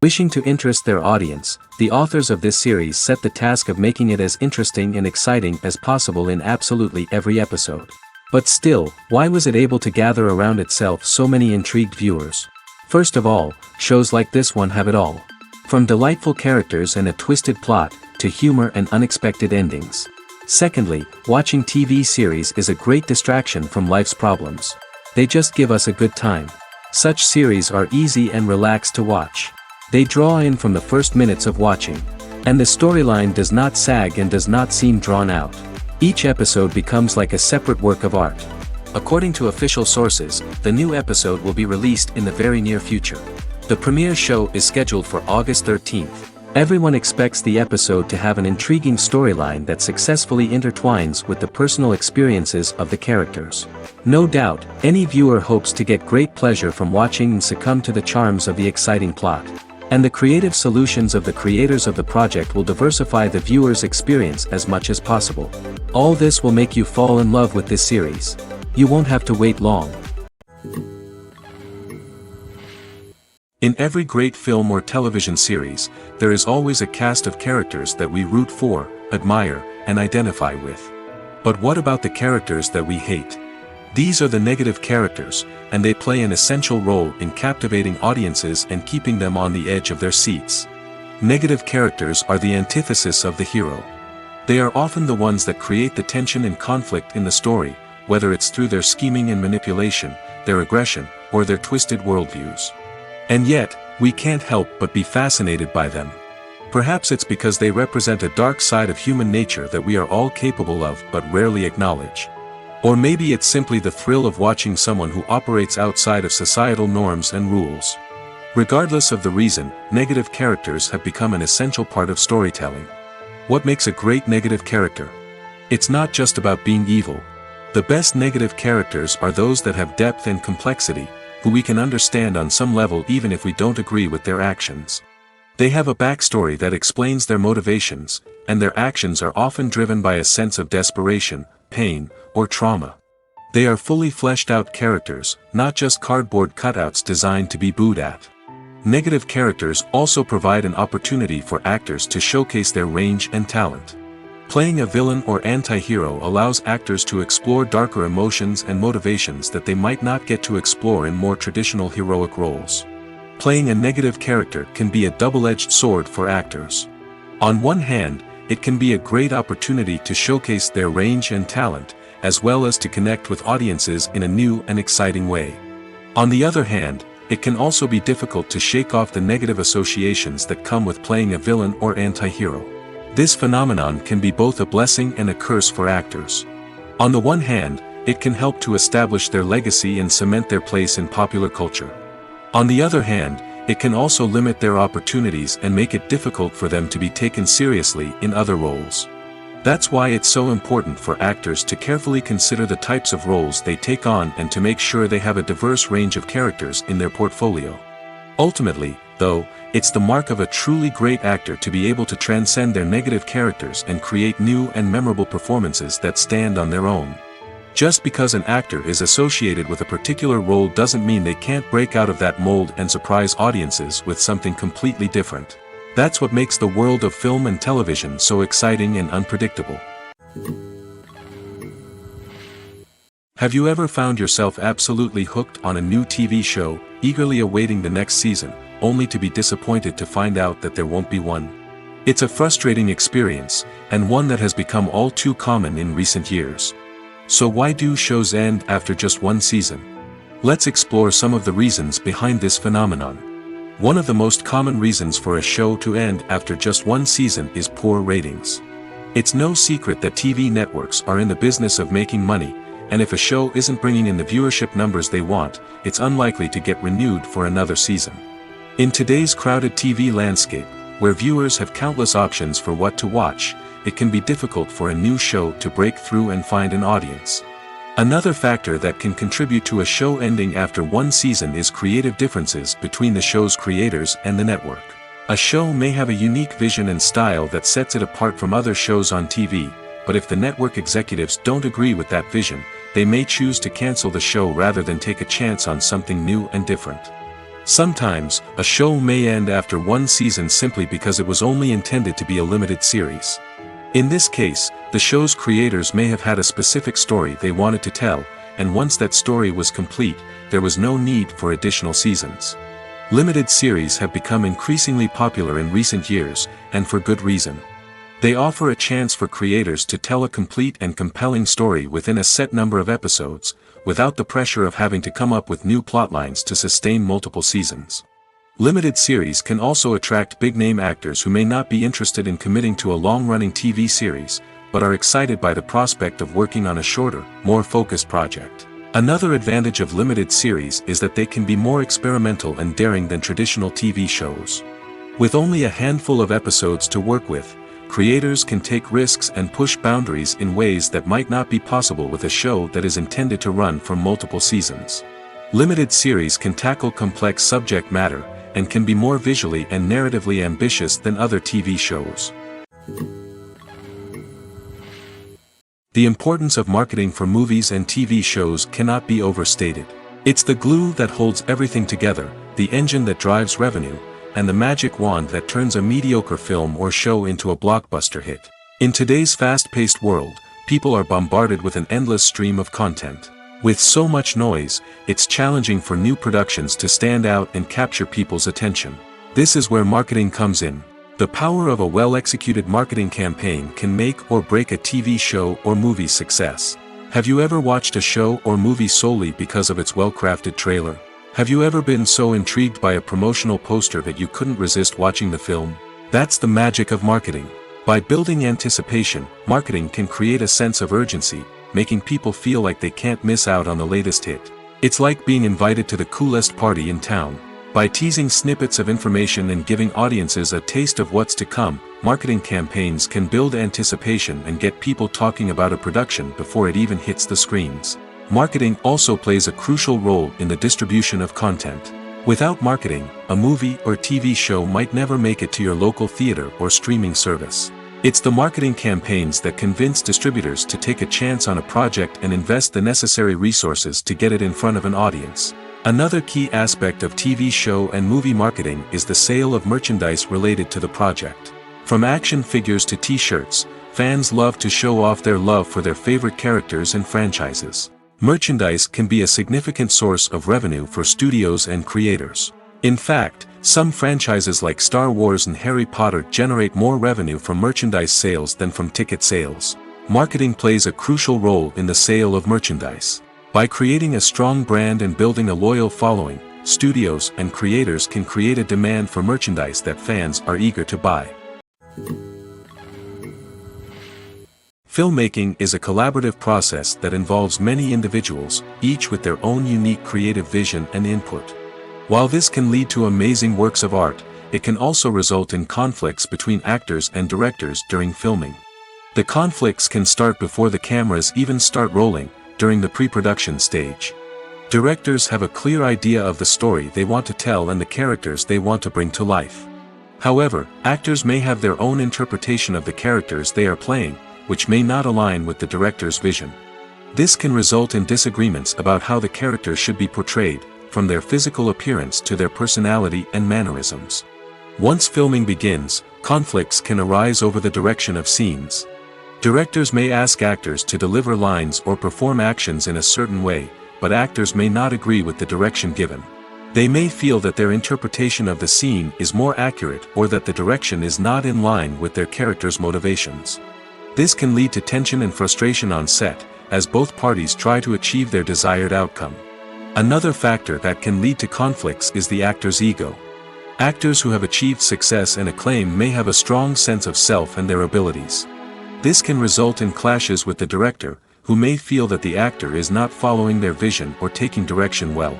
Wishing to interest their audience, the authors of this series set the task of making it as interesting and exciting as possible in absolutely every episode. But still, why was it able to gather around itself so many intrigued viewers? First of all, shows like this one have it all. From delightful characters and a twisted plot, to humor and unexpected endings. Secondly, watching TV series is a great distraction from life's problems. They just give us a good time. Such series are easy and relaxed to watch. They draw in from the first minutes of watching. And the storyline does not sag and does not seem drawn out. Each episode becomes like a separate work of art. According to official sources, the new episode will be released in the very near future. The premiere show is scheduled for August 13th. Everyone expects the episode to have an intriguing storyline that successfully intertwines with the personal experiences of the characters. No doubt, any viewer hopes to get great pleasure from watching and succumb to the charms of the exciting plot. And the creative solutions of the creators of the project will diversify the viewer's experience as much as possible. All this will make you fall in love with this series. You won't have to wait long. In every great film or television series, there is always a cast of characters that we root for, admire, and identify with. But what about the characters that we hate? These are the negative characters, and they play an essential role in captivating audiences and keeping them on the edge of their seats. Negative characters are the antithesis of the hero. They are often the ones that create the tension and conflict in the story, whether it's through their scheming and manipulation, their aggression, or their twisted worldviews. And yet, we can't help but be fascinated by them. Perhaps it's because they represent a dark side of human nature that we are all capable of but rarely acknowledge. Or maybe it's simply the thrill of watching someone who operates outside of societal norms and rules. Regardless of the reason, negative characters have become an essential part of storytelling. What makes a great negative character? It's not just about being evil. The best negative characters are those that have depth and complexity, who we can understand on some level even if we don't agree with their actions. They have a backstory that explains their motivations, and their actions are often driven by a sense of desperation, pain, or trauma. They are fully fleshed out characters, not just cardboard cutouts designed to be booed at. Negative characters also provide an opportunity for actors to showcase their range and talent. Playing a villain or anti-hero allows actors to explore darker emotions and motivations that they might not get to explore in more traditional heroic roles. Playing a negative character can be a double-edged sword for actors. On one hand, it can be a great opportunity to showcase their range and talent, as well as to connect with audiences in a new and exciting way. On the other hand, it can also be difficult to shake off the negative associations that come with playing a villain or anti-hero. This phenomenon can be both a blessing and a curse for actors. On the one hand, it can help to establish their legacy and cement their place in popular culture. On the other hand, it can also limit their opportunities and make it difficult for them to be taken seriously in other roles. That's why it's so important for actors to carefully consider the types of roles they take on and to make sure they have a diverse range of characters in their portfolio. Ultimately, though, it's the mark of a truly great actor to be able to transcend their negative characters and create new and memorable performances that stand on their own. Just because an actor is associated with a particular role doesn't mean they can't break out of that mold and surprise audiences with something completely different. That's what makes the world of film and television so exciting and unpredictable. Have you ever found yourself absolutely hooked on a new TV show, eagerly awaiting the next season, only to be disappointed to find out that there won't be one? It's a frustrating experience, and one that has become all too common in recent years. So why do shows end after just one season? Let's explore some of the reasons behind this phenomenon. One of the most common reasons for a show to end after just one season is poor ratings. It's no secret that TV networks are in the business of making money, and if a show isn't bringing in the viewership numbers they want, it's unlikely to get renewed for another season. In today's crowded TV landscape, where viewers have countless options for what to watch, it can be difficult for a new show to break through and find an audience. Another factor that can contribute to a show ending after one season is creative differences between the show's creators and the network. A show may have a unique vision and style that sets it apart from other shows on TV, but if the network executives don't agree with that vision, they may choose to cancel the show rather than take a chance on something new and different. Sometimes, a show may end after one season simply because it was only intended to be a limited series. In this case, the show's creators may have had a specific story they wanted to tell, and once that story was complete, there was no need for additional seasons. Limited series have become increasingly popular in recent years, and for good reason. They offer a chance for creators to tell a complete and compelling story within a set number of episodes, without the pressure of having to come up with new plotlines to sustain multiple seasons. Limited series can also attract big-name actors who may not be interested in committing to a long-running TV series, but are excited by the prospect of working on a shorter, more focused project. Another advantage of limited series is that they can be more experimental and daring than traditional TV shows. With only a handful of episodes to work with, creators can take risks and push boundaries in ways that might not be possible with a show that is intended to run for multiple seasons. Limited series can tackle complex subject matter, and can be more visually and narratively ambitious than other TV shows. The importance of marketing for movies and TV shows cannot be overstated. It's the glue that holds everything together, the engine that drives revenue, and the magic wand that turns a mediocre film or show into a blockbuster hit. In today's fast-paced world, people are bombarded with an endless stream of content. With so much noise, it's challenging for new productions to stand out and capture people's attention. This is where marketing comes in. The power of a well-executed marketing campaign can make or break a TV show or movie's success. Have you ever watched a show or movie solely because of its well-crafted trailer? Have you ever been so intrigued by a promotional poster that you couldn't resist watching the film? That's the magic of marketing. By building anticipation, marketing can create a sense of urgency, making people feel like they can't miss out on the latest hit. It's like being invited to the coolest party in town. By teasing snippets of information and giving audiences a taste of what's to come, marketing campaigns can build anticipation and get people talking about a production before it even hits the screens. Marketing also plays a crucial role in the distribution of content. Without marketing, a movie or TV show might never make it to your local theater or streaming service. It's the marketing campaigns that convince distributors to take a chance on a project and invest the necessary resources to get it in front of an audience. Another key aspect of TV show and movie marketing is the sale of merchandise related to the project. From action figures to t-shirts, fans love to show off their love for their favorite characters and franchises. Merchandise can be a significant source of revenue for studios and creators. In fact, some franchises like Star Wars and Harry Potter generate more revenue from merchandise sales than from ticket sales. Marketing plays a crucial role in the sale of merchandise. By creating a strong brand and building a loyal following, studios and creators can create a demand for merchandise that fans are eager to buy. Filmmaking is a collaborative process that involves many individuals, each with their own unique creative vision and input. While this can lead to amazing works of art, it can also result in conflicts between actors and directors during filming. The conflicts can start before the cameras even start rolling, during the pre-production stage. Directors have a clear idea of the story they want to tell and the characters they want to bring to life. However, actors may have their own interpretation of the characters they are playing, which may not align with the director's vision. This can result in disagreements about how the characters should be portrayed, from their physical appearance to their personality and mannerisms. Once filming begins, conflicts can arise over the direction of scenes. Directors may ask actors to deliver lines or perform actions in a certain way, but actors may not agree with the direction given. They may feel that their interpretation of the scene is more accurate or that the direction is not in line with their character's motivations. This can lead to tension and frustration on set, as both parties try to achieve their desired outcome. Another factor that can lead to conflicts is the actor's ego. Actors who have achieved success and acclaim may have a strong sense of self and their abilities. This can result in clashes with the director, who may feel that the actor is not following their vision or taking direction well.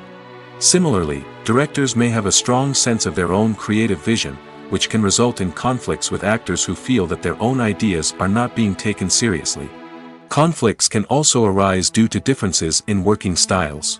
Similarly, directors may have a strong sense of their own creative vision, which can result in conflicts with actors who feel that their own ideas are not being taken seriously. Conflicts can also arise due to differences in working styles.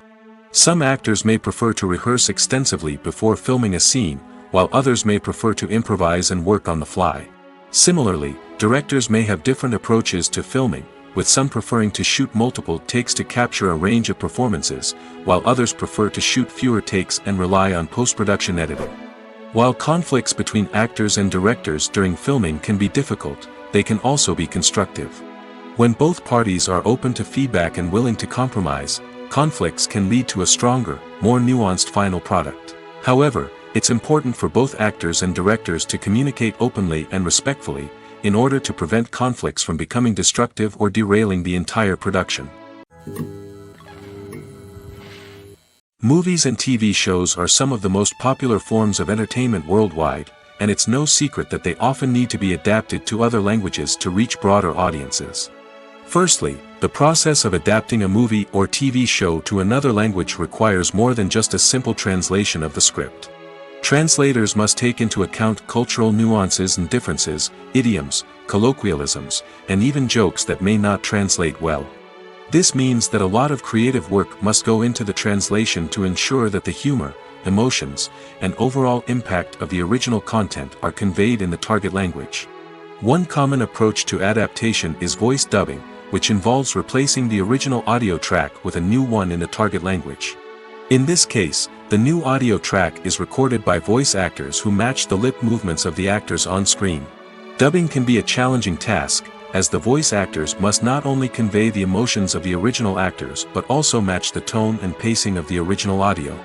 Some actors may prefer to rehearse extensively before filming a scene, while others may prefer to improvise and work on the fly. Similarly, directors may have different approaches to filming, with some preferring to shoot multiple takes to capture a range of performances, while others prefer to shoot fewer takes and rely on post-production editing. While conflicts between actors and directors during filming can be difficult, they can also be constructive. When both parties are open to feedback and willing to compromise, conflicts can lead to a stronger, more nuanced final product. However, it's important for both actors and directors to communicate openly and respectfully, in order to prevent conflicts from becoming destructive or derailing the entire production. Movies and TV shows are some of the most popular forms of entertainment worldwide, and it's no secret that they often need to be adapted to other languages to reach broader audiences. Firstly, the process of adapting a movie or TV show to another language requires more than just a simple translation of the script. Translators must take into account cultural nuances and differences, idioms, colloquialisms, and even jokes that may not translate well. This means that a lot of creative work must go into the translation to ensure that the humor, emotions, and overall impact of the original content are conveyed in the target language. One common approach to adaptation is voice dubbing, which involves replacing the original audio track with a new one in the target language. In this case, the new audio track is recorded by voice actors who match the lip movements of the actors on screen. Dubbing can be a challenging task, as the voice actors must not only convey the emotions of the original actors but also match the tone and pacing of the original audio.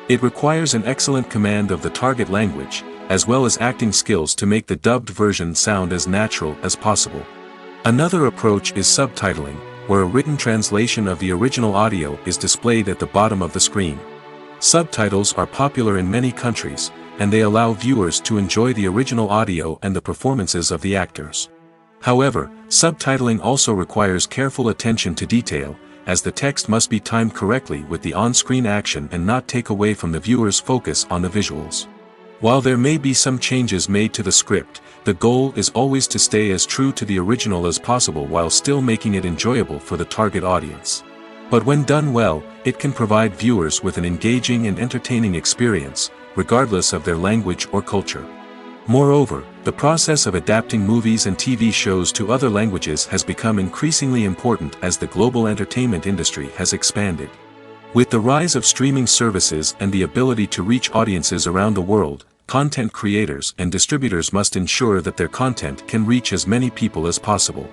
It requires an excellent command of the target language, as well as acting skills to make the dubbed version sound as natural as possible. Another approach is subtitling, where a written translation of the original audio is displayed at the bottom of the screen. Subtitles are popular in many countries, and they allow viewers to enjoy the original audio and the performances of the actors. However, subtitling also requires careful attention to detail, as the text must be timed correctly with the on-screen action and not take away from the viewer's focus on the visuals. While there may be some changes made to the script, the goal is always to stay as true to the original as possible while still making it enjoyable for the target audience. But when done well, it can provide viewers with an engaging and entertaining experience, regardless of their language or culture. Moreover, the process of adapting movies and TV shows to other languages has become increasingly important as the global entertainment industry has expanded. With the rise of streaming services and the ability to reach audiences around the world, content creators and distributors must ensure that their content can reach as many people as possible.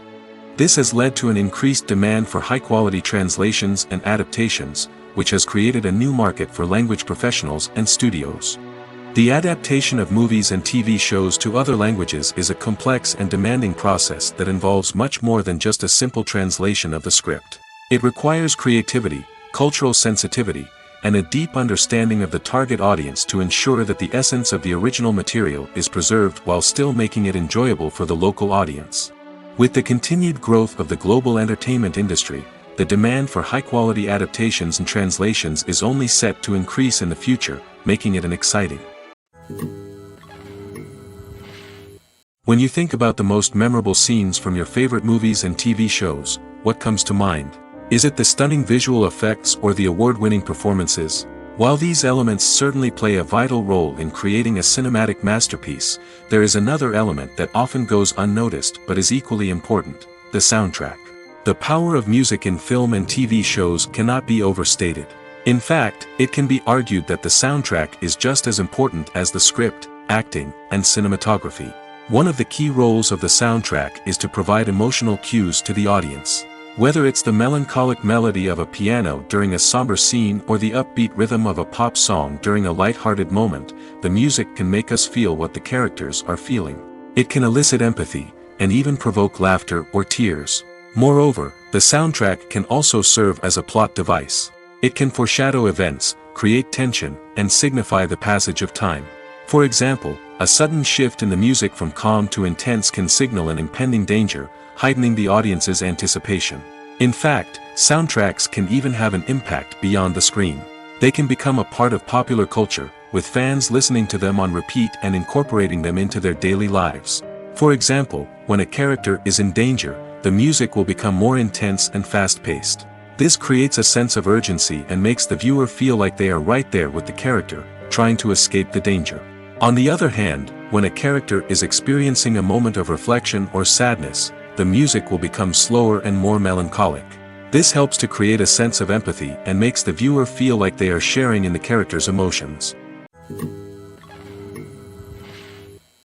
This has led to an increased demand for high-quality translations and adaptations, which has created a new market for language professionals and studios. The adaptation of movies and TV shows to other languages is a complex and demanding process that involves much more than just a simple translation of the script. It requires creativity, cultural sensitivity, and a deep understanding of the target audience to ensure that the essence of the original material is preserved while still making it enjoyable for the local audience. With the continued growth of the global entertainment industry, the demand for high-quality adaptations and translations is only set to increase in the future, making it an exciting. When you think about the most memorable scenes from your favorite movies and TV shows, what comes to mind? Is it the stunning visual effects or the award-winning performances? While these elements certainly play a vital role in creating a cinematic masterpiece, there is another element that often goes unnoticed but is equally important: the soundtrack. The power of music in film and TV shows cannot be overstated. In fact, it can be argued that the soundtrack is just as important as the script, acting, and cinematography. One of the key roles of the soundtrack is to provide emotional cues to the audience. Whether it's the melancholic melody of a piano during a somber scene or the upbeat rhythm of a pop song during a light-hearted moment, the music can make us feel what the characters are feeling. It can elicit empathy, and even provoke laughter or tears. Moreover, the soundtrack can also serve as a plot device. It can foreshadow events, create tension, and signify the passage of time. For example, a sudden shift in the music from calm to intense can signal an impending danger, heightening the audience's anticipation. In fact, soundtracks can even have an impact beyond the screen. They can become a part of popular culture, with fans listening to them on repeat and incorporating them into their daily lives. For example, when a character is in danger, the music will become more intense and fast-paced. This creates a sense of urgency and makes the viewer feel like they are right there with the character, trying to escape the danger. On the other hand, when a character is experiencing a moment of reflection or sadness, the music will become slower and more melancholic. This helps to create a sense of empathy and makes the viewer feel like they are sharing in the character's emotions.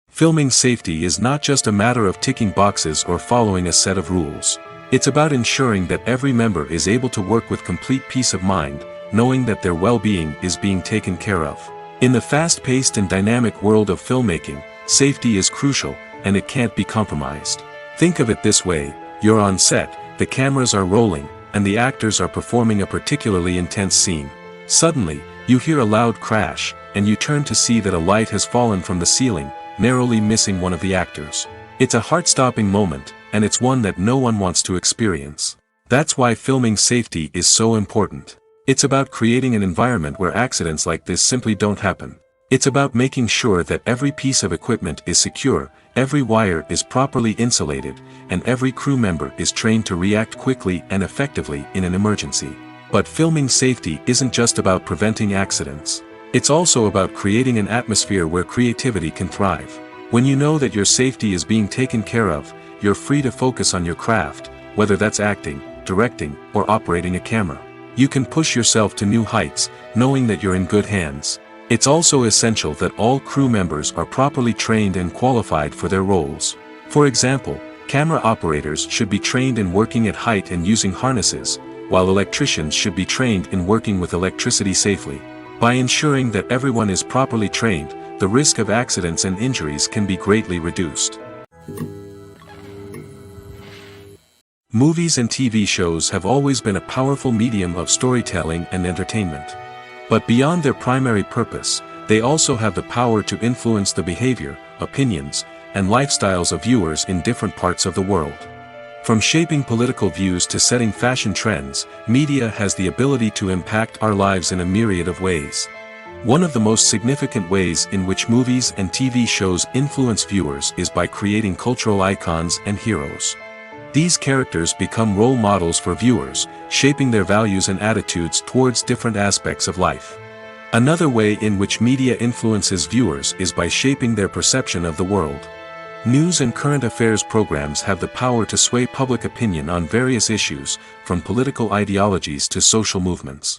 Filming safety is not just a matter of ticking boxes or following a set of rules. It's about ensuring that every member is able to work with complete peace of mind, knowing that their well-being is being taken care of. In the fast-paced and dynamic world of filmmaking, safety is crucial, and it can't be compromised. Think of it this way: you're on set, the cameras are rolling, and the actors are performing a particularly intense scene. Suddenly, you hear a loud crash, and you turn to see that a light has fallen from the ceiling, narrowly missing one of the actors. It's a heart-stopping moment, and it's one that no one wants to experience. That's why filming safety is so important. It's about creating an environment where accidents like this simply don't happen. It's about making sure that every piece of equipment is secure, every wire is properly insulated, and every crew member is trained to react quickly and effectively in an emergency. But filming safety isn't just about preventing accidents. It's also about creating an atmosphere where creativity can thrive. When you know that your safety is being taken care of, you're free to focus on your craft, whether that's acting, directing, or operating a camera. You can push yourself to new heights, knowing that you're in good hands. It's also essential that all crew members are properly trained and qualified for their roles. For example, camera operators should be trained in working at height and using harnesses, while electricians should be trained in working with electricity safely. By ensuring that everyone is properly trained, the risk of accidents and injuries can be greatly reduced. Movies and TV shows have always been a powerful medium of storytelling and entertainment. But beyond their primary purpose, they also have the power to influence the behavior, opinions, and lifestyles of viewers in different parts of the world. From shaping political views to setting fashion trends, media has the ability to impact our lives in a myriad of ways. One of the most significant ways in which movies and TV shows influence viewers is by creating cultural icons and heroes. These characters become role models for viewers, shaping their values and attitudes towards different aspects of life. Another way in which media influences viewers is by shaping their perception of the world. News and current affairs programs have the power to sway public opinion on various issues, from political ideologies to social movements.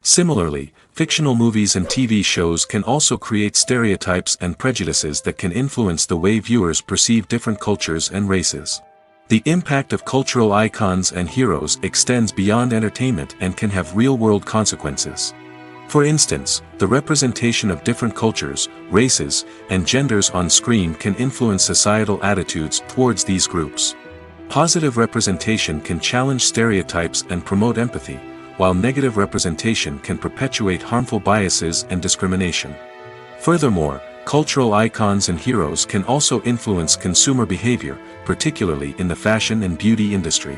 Similarly, fictional movies and TV shows can also create stereotypes and prejudices that can influence the way viewers perceive different cultures and races. The impact of cultural icons and heroes extends beyond entertainment and can have real-world consequences. For instance, the representation of different cultures, races, and genders on screen can influence societal attitudes towards these groups. Positive representation can challenge stereotypes and promote empathy, while negative representation can perpetuate harmful biases and discrimination. Furthermore, cultural icons and heroes can also influence consumer behavior, particularly in the fashion and beauty industry.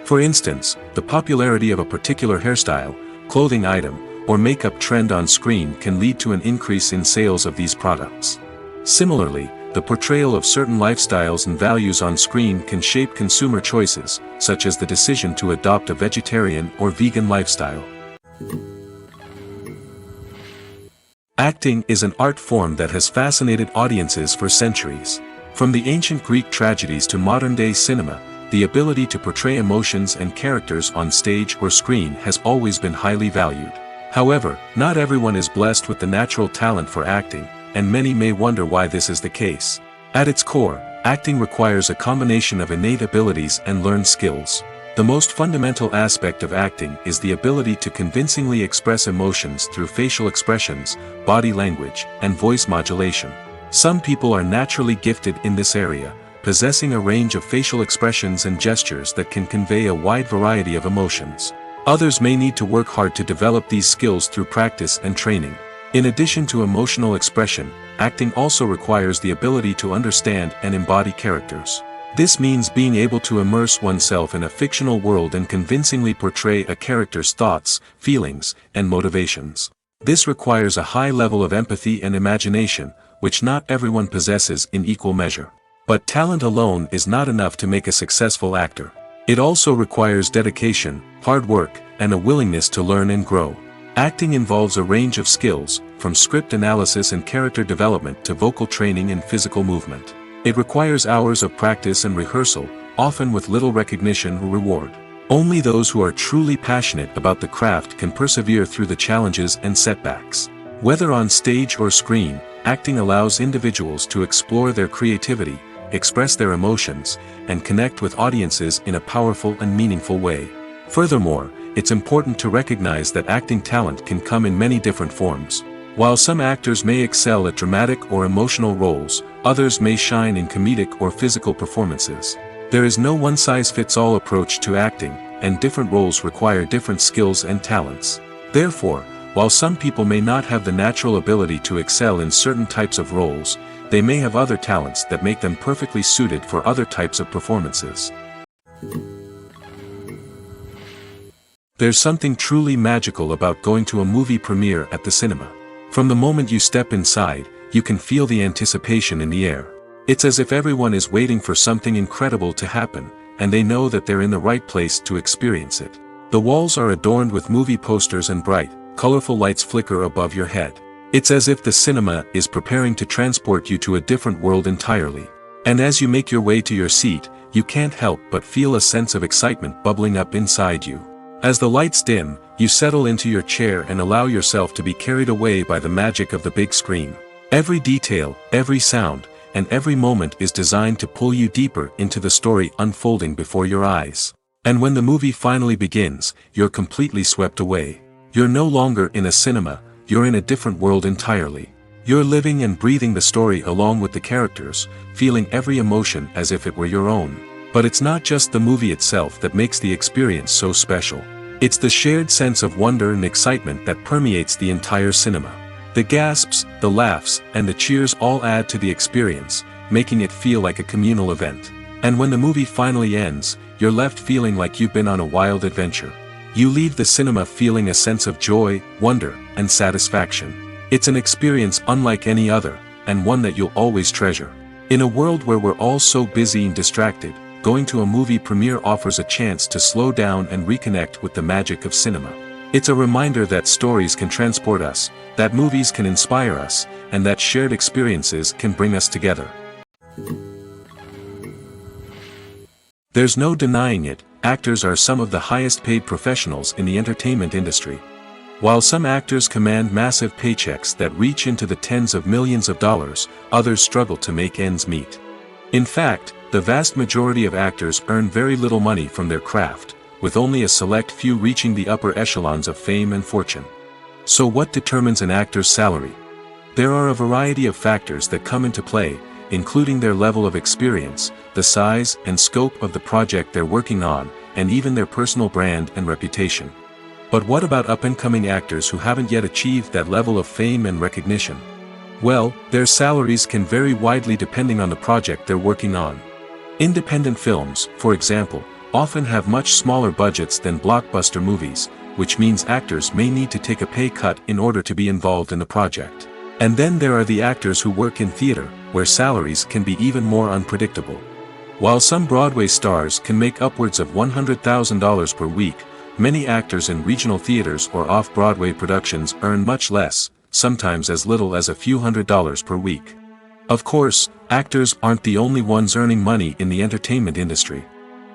For instance, the popularity of a particular hairstyle, clothing item, or makeup trend on screen can lead to an increase in sales of these products. Similarly, the portrayal of certain lifestyles and values on screen can shape consumer choices, such as the decision to adopt a vegetarian or vegan lifestyle. Acting is an art form that has fascinated audiences for centuries. From the ancient Greek tragedies to modern-day cinema, the ability to portray emotions and characters on stage or screen has always been highly valued. However, not everyone is blessed with the natural talent for acting, and many may wonder why this is the case. At its core, acting requires a combination of innate abilities and learned skills. The most fundamental aspect of acting is the ability to convincingly express emotions through facial expressions, body language, and voice modulation. Some people are naturally gifted in this area, possessing a range of facial expressions and gestures that can convey a wide variety of emotions. Others may need to work hard to develop these skills through practice and training. In addition to emotional expression, acting also requires the ability to understand and embody characters. This means being able to immerse oneself in a fictional world and convincingly portray a character's thoughts, feelings, and motivations. This requires a high level of empathy and imagination, which not everyone possesses in equal measure. But talent alone is not enough to make a successful actor. It also requires dedication, hard work, and a willingness to learn and grow. Acting involves a range of skills, from script analysis and character development to vocal training and physical movement. It requires hours of practice and rehearsal, often with little recognition or reward. Only those who are truly passionate about the craft can persevere through the challenges and setbacks. Whether on stage or screen, acting allows individuals to explore their creativity, express their emotions, and connect with audiences in a powerful and meaningful way. Furthermore, it's important to recognize that acting talent can come in many different forms. While some actors may excel at dramatic or emotional roles, others may shine in comedic or physical performances. There is no one-size-fits-all approach to acting, and different roles require different skills and talents. Therefore, while some people may not have the natural ability to excel in certain types of roles, they may have other talents that make them perfectly suited for other types of performances. There's something truly magical about going to a movie premiere at the cinema. From the moment you step inside, you can feel the anticipation in the air. It's as if everyone is waiting for something incredible to happen, and they know that they're in the right place to experience it. The walls are adorned with movie posters and bright, colorful lights flicker above your head. It's as if the cinema is preparing to transport you to a different world entirely. And as you make your way to your seat, you can't help but feel a sense of excitement bubbling up inside you. As the lights dim, you settle into your chair and allow yourself to be carried away by the magic of the big screen. Every detail, every sound, and every moment is designed to pull you deeper into the story unfolding before your eyes. And when the movie finally begins, you're completely swept away. You're no longer in a cinema, you're in a different world entirely. You're living and breathing the story along with the characters, feeling every emotion as if it were your own. But it's not just the movie itself that makes the experience so special. It's the shared sense of wonder and excitement that permeates the entire cinema. The gasps, the laughs, and the cheers all add to the experience, making it feel like a communal event. And when the movie finally ends, you're left feeling like you've been on a wild adventure. You leave the cinema feeling a sense of joy, wonder, and satisfaction. It's an experience unlike any other, and one that you'll always treasure. In a world where we're all so busy and distracted, going to a movie premiere offers a chance to slow down and reconnect with the magic of cinema. It's a reminder that stories can transport us, that movies can inspire us, and that shared experiences can bring us together. There's no denying it, actors are some of the highest paid professionals in the entertainment industry. While some actors command massive paychecks that reach into the tens of millions of dollars, others struggle to make ends meet. In fact, the vast majority of actors earn very little money from their craft, with only a select few reaching the upper echelons of fame and fortune. So what determines an actor's salary? There are a variety of factors that come into play, including their level of experience, the size and scope of the project they're working on, and even their personal brand and reputation. But what about up-and-coming actors who haven't yet achieved that level of fame and recognition? Well, their salaries can vary widely depending on the project they're working on. Independent films, for example, often have much smaller budgets than blockbuster movies, which means actors may need to take a pay cut in order to be involved in the project. And then there are the actors who work in theater, where salaries can be even more unpredictable. While some Broadway stars can make upwards of $100,000 per week, many actors in regional theaters or off-Broadway productions earn much less, sometimes as little as a few $100s per week. Of course, actors aren't the only ones earning money in the entertainment industry.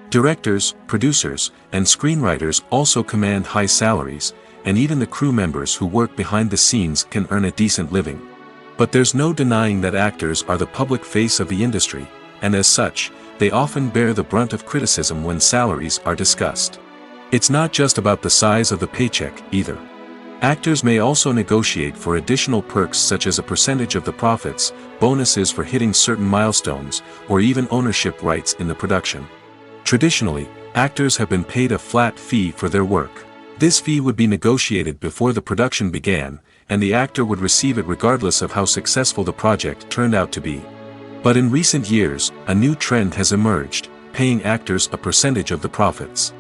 Directors, producers, and screenwriters also command high salaries, and even the crew members who work behind the scenes can earn a decent living. But there's no denying that actors are the public face of the industry, and as such, they often bear the brunt of criticism when salaries are discussed. It's not just about the size of the paycheck, either. Actors may also negotiate for additional perks such as a percentage of the profits, bonuses for hitting certain milestones, or even ownership rights in the production. Traditionally, actors have been paid a flat fee for their work. This fee would be negotiated before the production began, and the actor would receive it regardless of how successful the project turned out to be. But in recent years, a new trend has emerged, paying actors a percentage of the profits.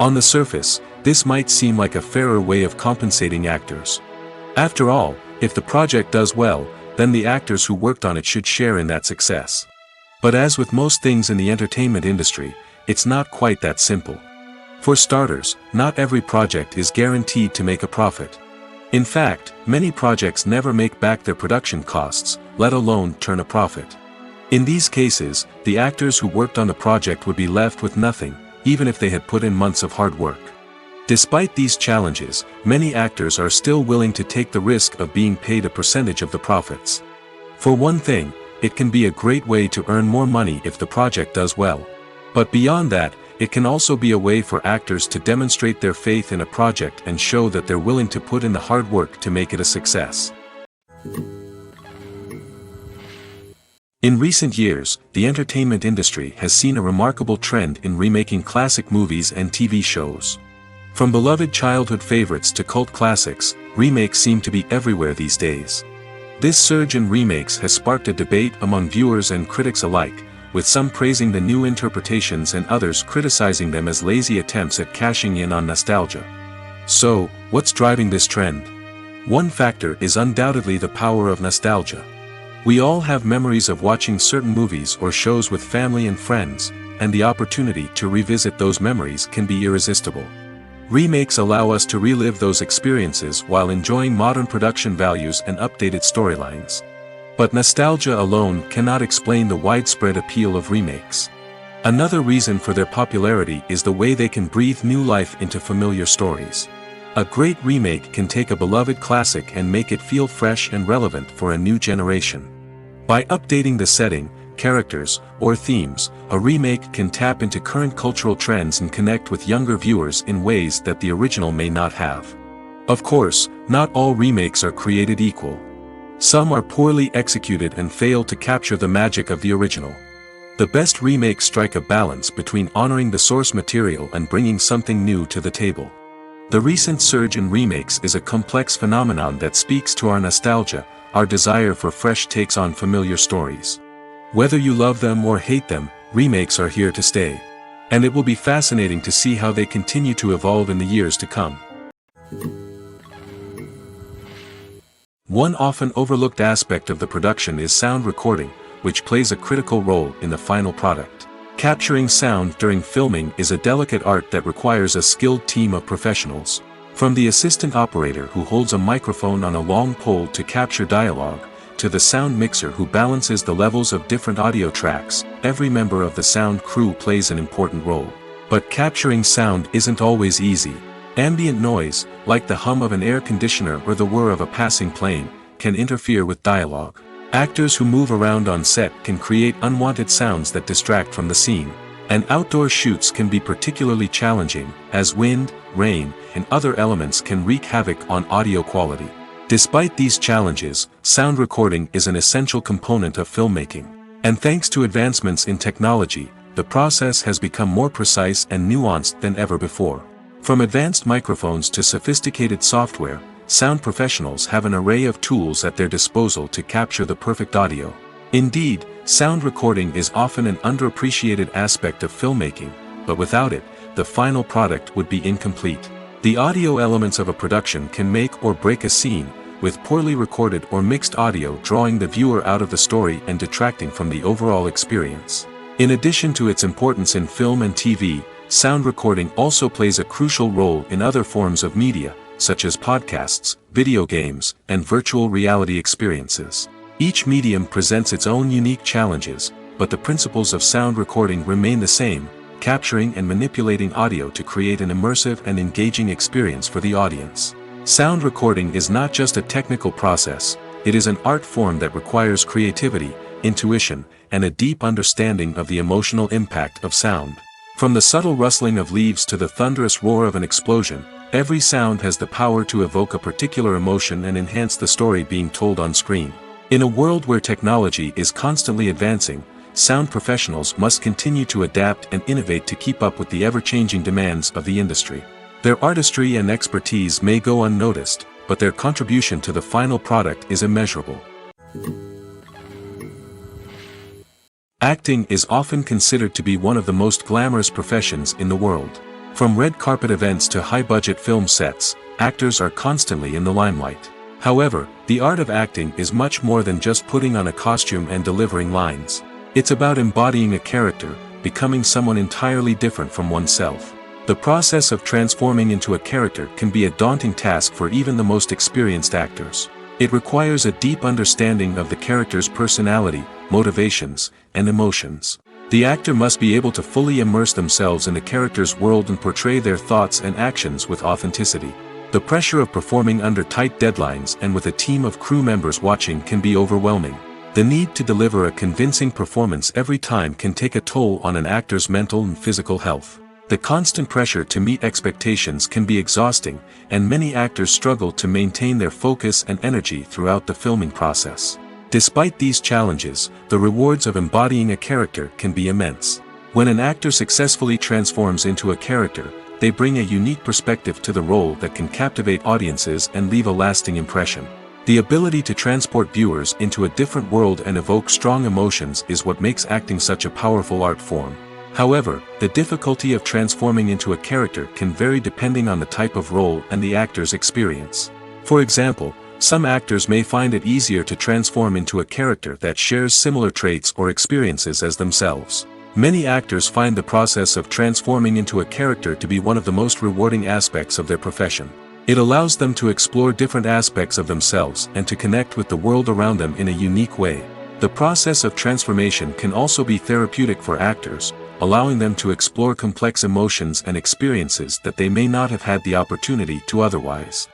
On the surface, this might seem like a fairer way of compensating actors. After all, if the project does well, then the actors who worked on it should share in that success. But as with most things in the entertainment industry, it's not quite that simple. For starters, not every project is guaranteed to make a profit. In fact, many projects never make back their production costs, let alone turn a profit. In these cases, the actors who worked on the project would be left with nothing, even if they had put in months of hard work. Despite these challenges, many actors are still willing to take the risk of being paid a percentage of the profits. For one thing, it can be a great way to earn more money if the project does well. But beyond that, it can also be a way for actors to demonstrate their faith in a project and show that they're willing to put in the hard work to make it a success. In recent years, the entertainment industry has seen a remarkable trend in remaking classic movies and TV shows. From beloved childhood favorites to cult classics, remakes seem to be everywhere these days. This surge in remakes has sparked a debate among viewers and critics alike, with some praising the new interpretations and others criticizing them as lazy attempts at cashing in on nostalgia. So, what's driving this trend? One factor is undoubtedly the power of nostalgia. We all have memories of watching certain movies or shows with family and friends, and the opportunity to revisit those memories can be irresistible. Remakes allow us to relive those experiences while enjoying modern production values and updated storylines. But nostalgia alone cannot explain the widespread appeal of remakes. Another reason for their popularity is the way they can breathe new life into familiar stories. A great remake can take a beloved classic and make it feel fresh and relevant for a new generation. By updating the setting, characters, or themes, a remake can tap into current cultural trends and connect with younger viewers in ways that the original may not have. Of course, not all remakes are created equal. Some are poorly executed and fail to capture the magic of the original. The best remakes strike a balance between honoring the source material and bringing something new to the table. The recent surge in remakes is a complex phenomenon that speaks to our nostalgia, our desire for fresh takes on familiar stories. Whether you love them or hate them, remakes are here to stay. And it will be fascinating to see how they continue to evolve in the years to come. One often overlooked aspect of the production is sound recording, which plays a critical role in the final product. Capturing sound during filming is a delicate art that requires a skilled team of professionals. From the assistant operator who holds a microphone on a long pole to capture dialogue, to the sound mixer who balances the levels of different audio tracks, every member of the sound crew plays an important role. But capturing sound isn't always easy. Ambient noise, like the hum of an air conditioner or the whir of a passing plane, can interfere with dialogue. Actors who move around on set can create unwanted sounds that distract from the scene. And outdoor shoots can be particularly challenging, as wind, rain, and other elements can wreak havoc on audio quality. Despite these challenges, sound recording is an essential component of filmmaking. And thanks to advancements in technology, the process has become more precise and nuanced than ever before. From advanced microphones to sophisticated software, sound professionals have an array of tools at their disposal to capture the perfect audio. Indeed, sound recording is often an underappreciated aspect of filmmaking, but without it, the final product would be incomplete. The audio elements of a production can make or break a scene, with poorly recorded or mixed audio drawing the viewer out of the story and detracting from the overall experience. In addition to its importance in film and TV, sound recording also plays a crucial role in other forms of media, such as podcasts, video games, and virtual reality experiences. Each medium presents its own unique challenges, but the principles of sound recording remain the same, capturing and manipulating audio to create an immersive and engaging experience for the audience. Sound recording is not just a technical process, it is an art form that requires creativity, intuition, and a deep understanding of the emotional impact of sound. From the subtle rustling of leaves to the thunderous roar of an explosion, every sound has the power to evoke a particular emotion and enhance the story being told on screen. In a world where technology is constantly advancing, sound professionals must continue to adapt and innovate to keep up with the ever-changing demands of the industry. Their artistry and expertise may go unnoticed, but their contribution to the final product is immeasurable. Acting is often considered to be one of the most glamorous professions in the world. From red carpet events to high-budget film sets, actors are constantly in the limelight. However, the art of acting is much more than just putting on a costume and delivering lines. It's about embodying a character, becoming someone entirely different from oneself. The process of transforming into a character can be a daunting task for even the most experienced actors. It requires a deep understanding of the character's personality, motivations, and emotions. The actor must be able to fully immerse themselves in the character's world and portray their thoughts and actions with authenticity. The pressure of performing under tight deadlines and with a team of crew members watching can be overwhelming. The need to deliver a convincing performance every time can take a toll on an actor's mental and physical health. The constant pressure to meet expectations can be exhausting, and many actors struggle to maintain their focus and energy throughout the filming process. Despite these challenges, the rewards of embodying a character can be immense. When an actor successfully transforms into a character, they bring a unique perspective to the role that can captivate audiences and leave a lasting impression. The ability to transport viewers into a different world and evoke strong emotions is what makes acting such a powerful art form. However, the difficulty of transforming into a character can vary depending on the type of role and the actor's experience. For example, some actors may find it easier to transform into a character that shares similar traits or experiences as themselves. Many actors find the process of transforming into a character to be one of the most rewarding aspects of their profession. It allows them to explore different aspects of themselves and to connect with the world around them in a unique way. The process of transformation can also be therapeutic for actors, allowing them to explore complex emotions and experiences that they may not have had the opportunity to otherwise.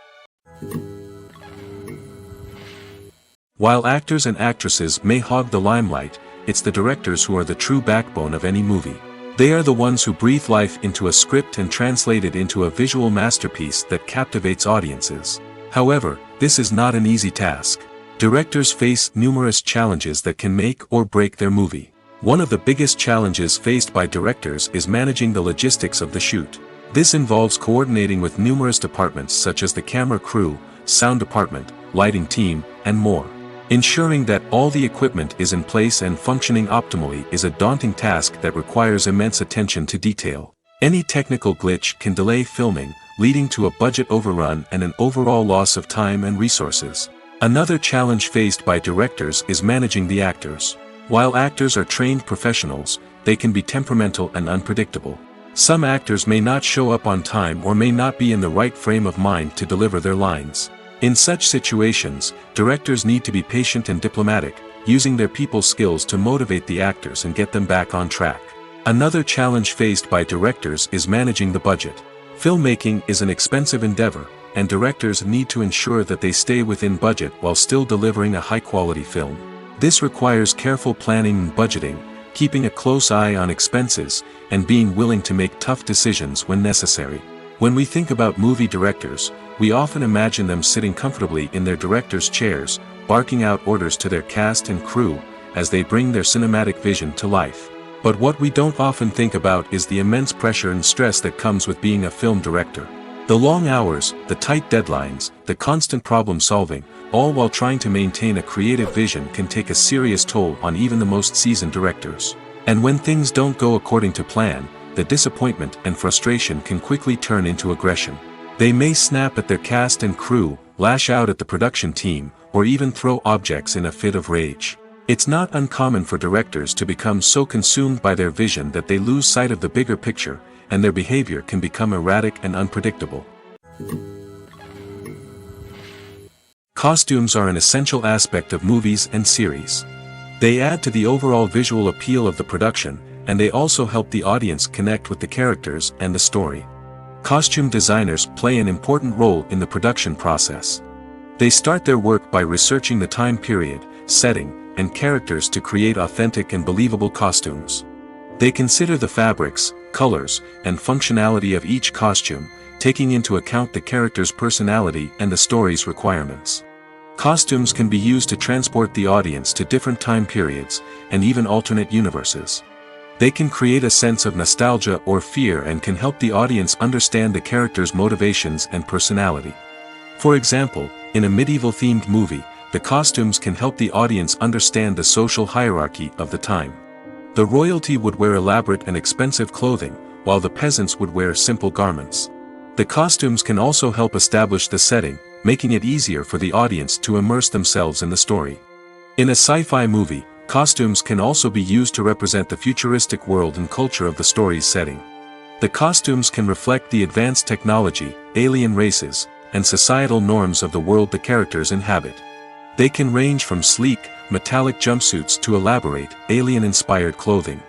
While actors and actresses may hog the limelight, it's the directors who are the true backbone of any movie. They are the ones who breathe life into a script and translate it into a visual masterpiece that captivates audiences. However, this is not an easy task. Directors face numerous challenges that can make or break their movie. One of the biggest challenges faced by directors is managing the logistics of the shoot. This involves coordinating with numerous departments such as the camera crew, sound department, lighting team, and more. Ensuring that all the equipment is in place and functioning optimally is a daunting task that requires immense attention to detail. Any technical glitch can delay filming, leading to a budget overrun and an overall loss of time and resources. Another challenge faced by directors is managing the actors. While actors are trained professionals, they can be temperamental and unpredictable. Some actors may not show up on time or may not be in the right frame of mind to deliver their lines. In such situations, directors need to be patient and diplomatic, using their people skills to motivate the actors and get them back on track. Another challenge faced by directors is managing the budget. Filmmaking is an expensive endeavor, and directors need to ensure that they stay within budget while still delivering a high-quality film. This requires careful planning and budgeting, keeping a close eye on expenses, and being willing to make tough decisions when necessary. When we think about movie directors, we often imagine them sitting comfortably in their director's chairs, barking out orders to their cast and crew, as they bring their cinematic vision to life. But what we don't often think about is the immense pressure and stress that comes with being a film director. The long hours, the tight deadlines, the constant problem solving, all while trying to maintain a creative vision can take a serious toll on even the most seasoned directors. And when things don't go according to plan, the disappointment and frustration can quickly turn into aggression. They may snap at their cast and crew, lash out at the production team, or even throw objects in a fit of rage. It's not uncommon for directors to become so consumed by their vision that they lose sight of the bigger picture, and their behavior can become erratic and unpredictable. Costumes are an essential aspect of movies and series. They add to the overall visual appeal of the production, and they also help the audience connect with the characters and the story. Costume designers play an important role in the production process. They start their work by researching the time period, setting, and characters to create authentic and believable costumes. They consider the fabrics, colors, and functionality of each costume, taking into account the character's personality and the story's requirements. Costumes can be used to transport the audience to different time periods, and even alternate universes. They can create a sense of nostalgia or fear and can help the audience understand the character's motivations and personality. For example, in a medieval-themed movie, the costumes can help the audience understand the social hierarchy of the time. The royalty would wear elaborate and expensive clothing, while the peasants would wear simple garments. The costumes can also help establish the setting, making it easier for the audience to immerse themselves in the story. In a sci-fi movie, costumes can also be used to represent the futuristic world and culture of the story's setting. The costumes can reflect the advanced technology, alien races, and societal norms of the world the characters inhabit. They can range from sleek, metallic jumpsuits to elaborate, alien-inspired clothing.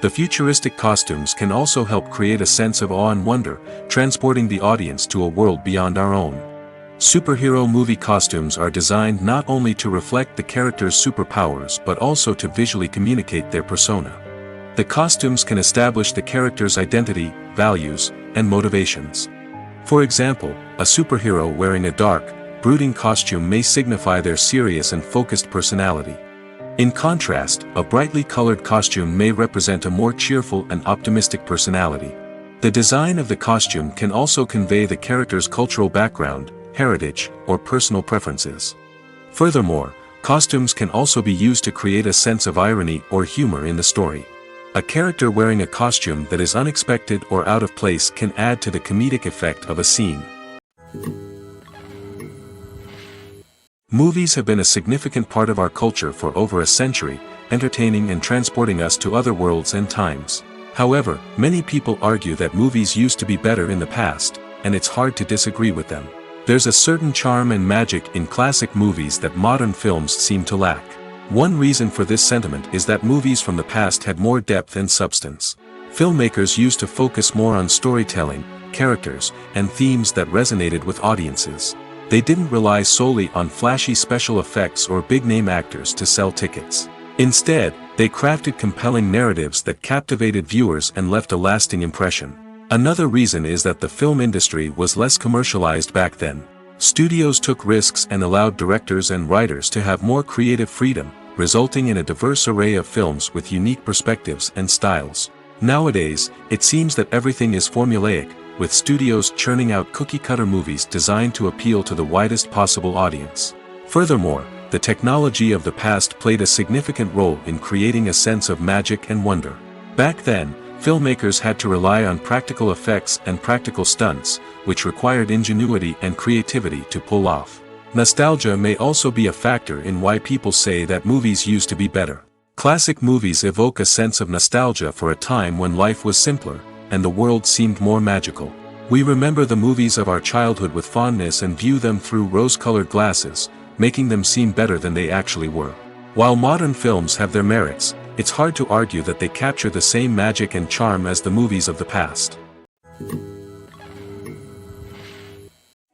The futuristic costumes can also help create a sense of awe and wonder, transporting the audience to a world beyond our own. Superhero movie costumes are designed not only to reflect the character's superpowers but also to visually communicate their persona. The costumes can establish the character's identity, values, and motivations. For example, a superhero wearing a dark, brooding costume may signify their serious and focused personality. In contrast, a brightly colored costume may represent a more cheerful and optimistic personality. The design of the costume can also convey the character's cultural background, heritage, or personal preferences. Furthermore, costumes can also be used to create a sense of irony or humor in the story. A character wearing a costume that is unexpected or out of place can add to the comedic effect of a scene. Movies have been a significant part of our culture for over a century, entertaining and transporting us to other worlds and times. However, many people argue that movies used to be better in the past, and it's hard to disagree with them. There's a certain charm and magic in classic movies that modern films seem to lack. One reason for this sentiment is that movies from the past had more depth and substance. Filmmakers used to focus more on storytelling, characters, and themes that resonated with audiences. They didn't rely solely on flashy special effects or big-name actors to sell tickets. Instead, they crafted compelling narratives that captivated viewers and left a lasting impression. Another reason is that the film industry was less commercialized back then. Studios took risks and allowed directors and writers to have more creative freedom, resulting in a diverse array of films with unique perspectives and styles. Nowadays, it seems that everything is formulaic, with studios churning out cookie-cutter movies designed to appeal to the widest possible audience. Furthermore, the technology of the past played a significant role in creating a sense of magic and wonder. Back then, filmmakers had to rely on practical effects and practical stunts, which required ingenuity and creativity to pull off. Nostalgia may also be a factor in why people say that movies used to be better. Classic movies evoke a sense of nostalgia for a time when life was simpler, and the world seemed more magical. We remember the movies of our childhood with fondness and view them through rose-colored glasses, making them seem better than they actually were. While modern films have their merits, it's hard to argue that they capture the same magic and charm as the movies of the past.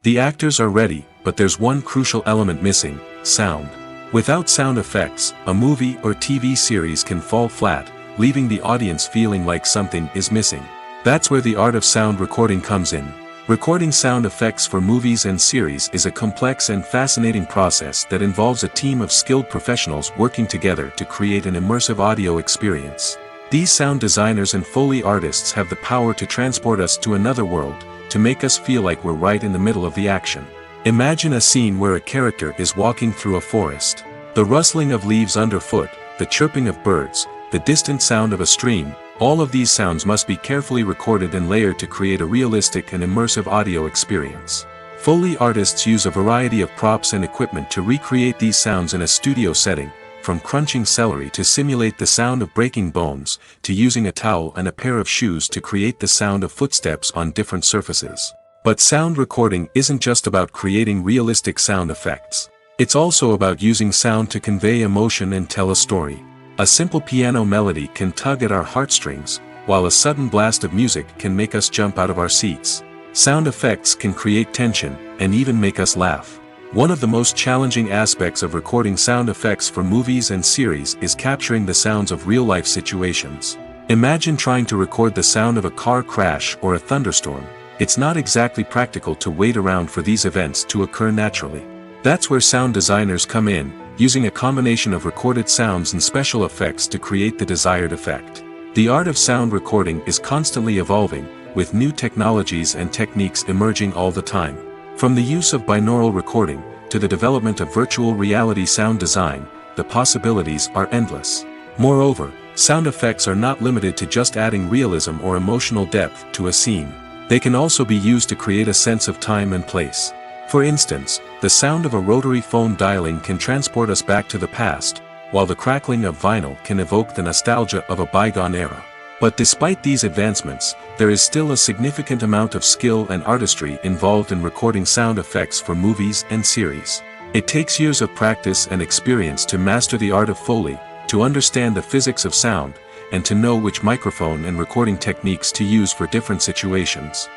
The actors are ready, but there's one crucial element missing: sound. Without sound effects, a movie or TV series can fall flat, leaving the audience feeling like something is missing. That's where the art of sound recording comes in. Recording sound effects for movies and series is a complex and fascinating process that involves a team of skilled professionals working together to create an immersive audio experience. These sound designers and Foley artists have the power to transport us to another world, to make us feel like we're right in the middle of the action. Imagine a scene where a character is walking through a forest. The rustling of leaves underfoot, the chirping of birds, the distant sound of a stream, all of these sounds must be carefully recorded and layered to create a realistic and immersive audio experience. Foley artists use a variety of props and equipment to recreate these sounds in a studio setting, from crunching celery to simulate the sound of breaking bones, to using a towel and a pair of shoes to create the sound of footsteps on different surfaces. But sound recording isn't just about creating realistic sound effects. It's also about using sound to convey emotion and tell a story. A simple piano melody can tug at our heartstrings, while a sudden blast of music can make us jump out of our seats. Sound effects can create tension, and even make us laugh. One of the most challenging aspects of recording sound effects for movies and series is capturing the sounds of real-life situations. Imagine trying to record the sound of a car crash or a thunderstorm. It's not exactly practical to wait around for these events to occur naturally. That's where sound designers come in, using a combination of recorded sounds and special effects to create the desired effect. The art of sound recording is constantly evolving, with new technologies and techniques emerging all the time. From the use of binaural recording, to the development of virtual reality sound design, the possibilities are endless. Moreover, sound effects are not limited to just adding realism or emotional depth to a scene. They can also be used to create a sense of time and place. For instance, the sound of a rotary phone dialing can transport us back to the past, while the crackling of vinyl can evoke the nostalgia of a bygone era. But despite these advancements, there is still a significant amount of skill and artistry involved in recording sound effects for movies and series. It takes years of practice and experience to master the art of Foley, to understand the physics of sound, and to know which microphone and recording techniques to use for different situations.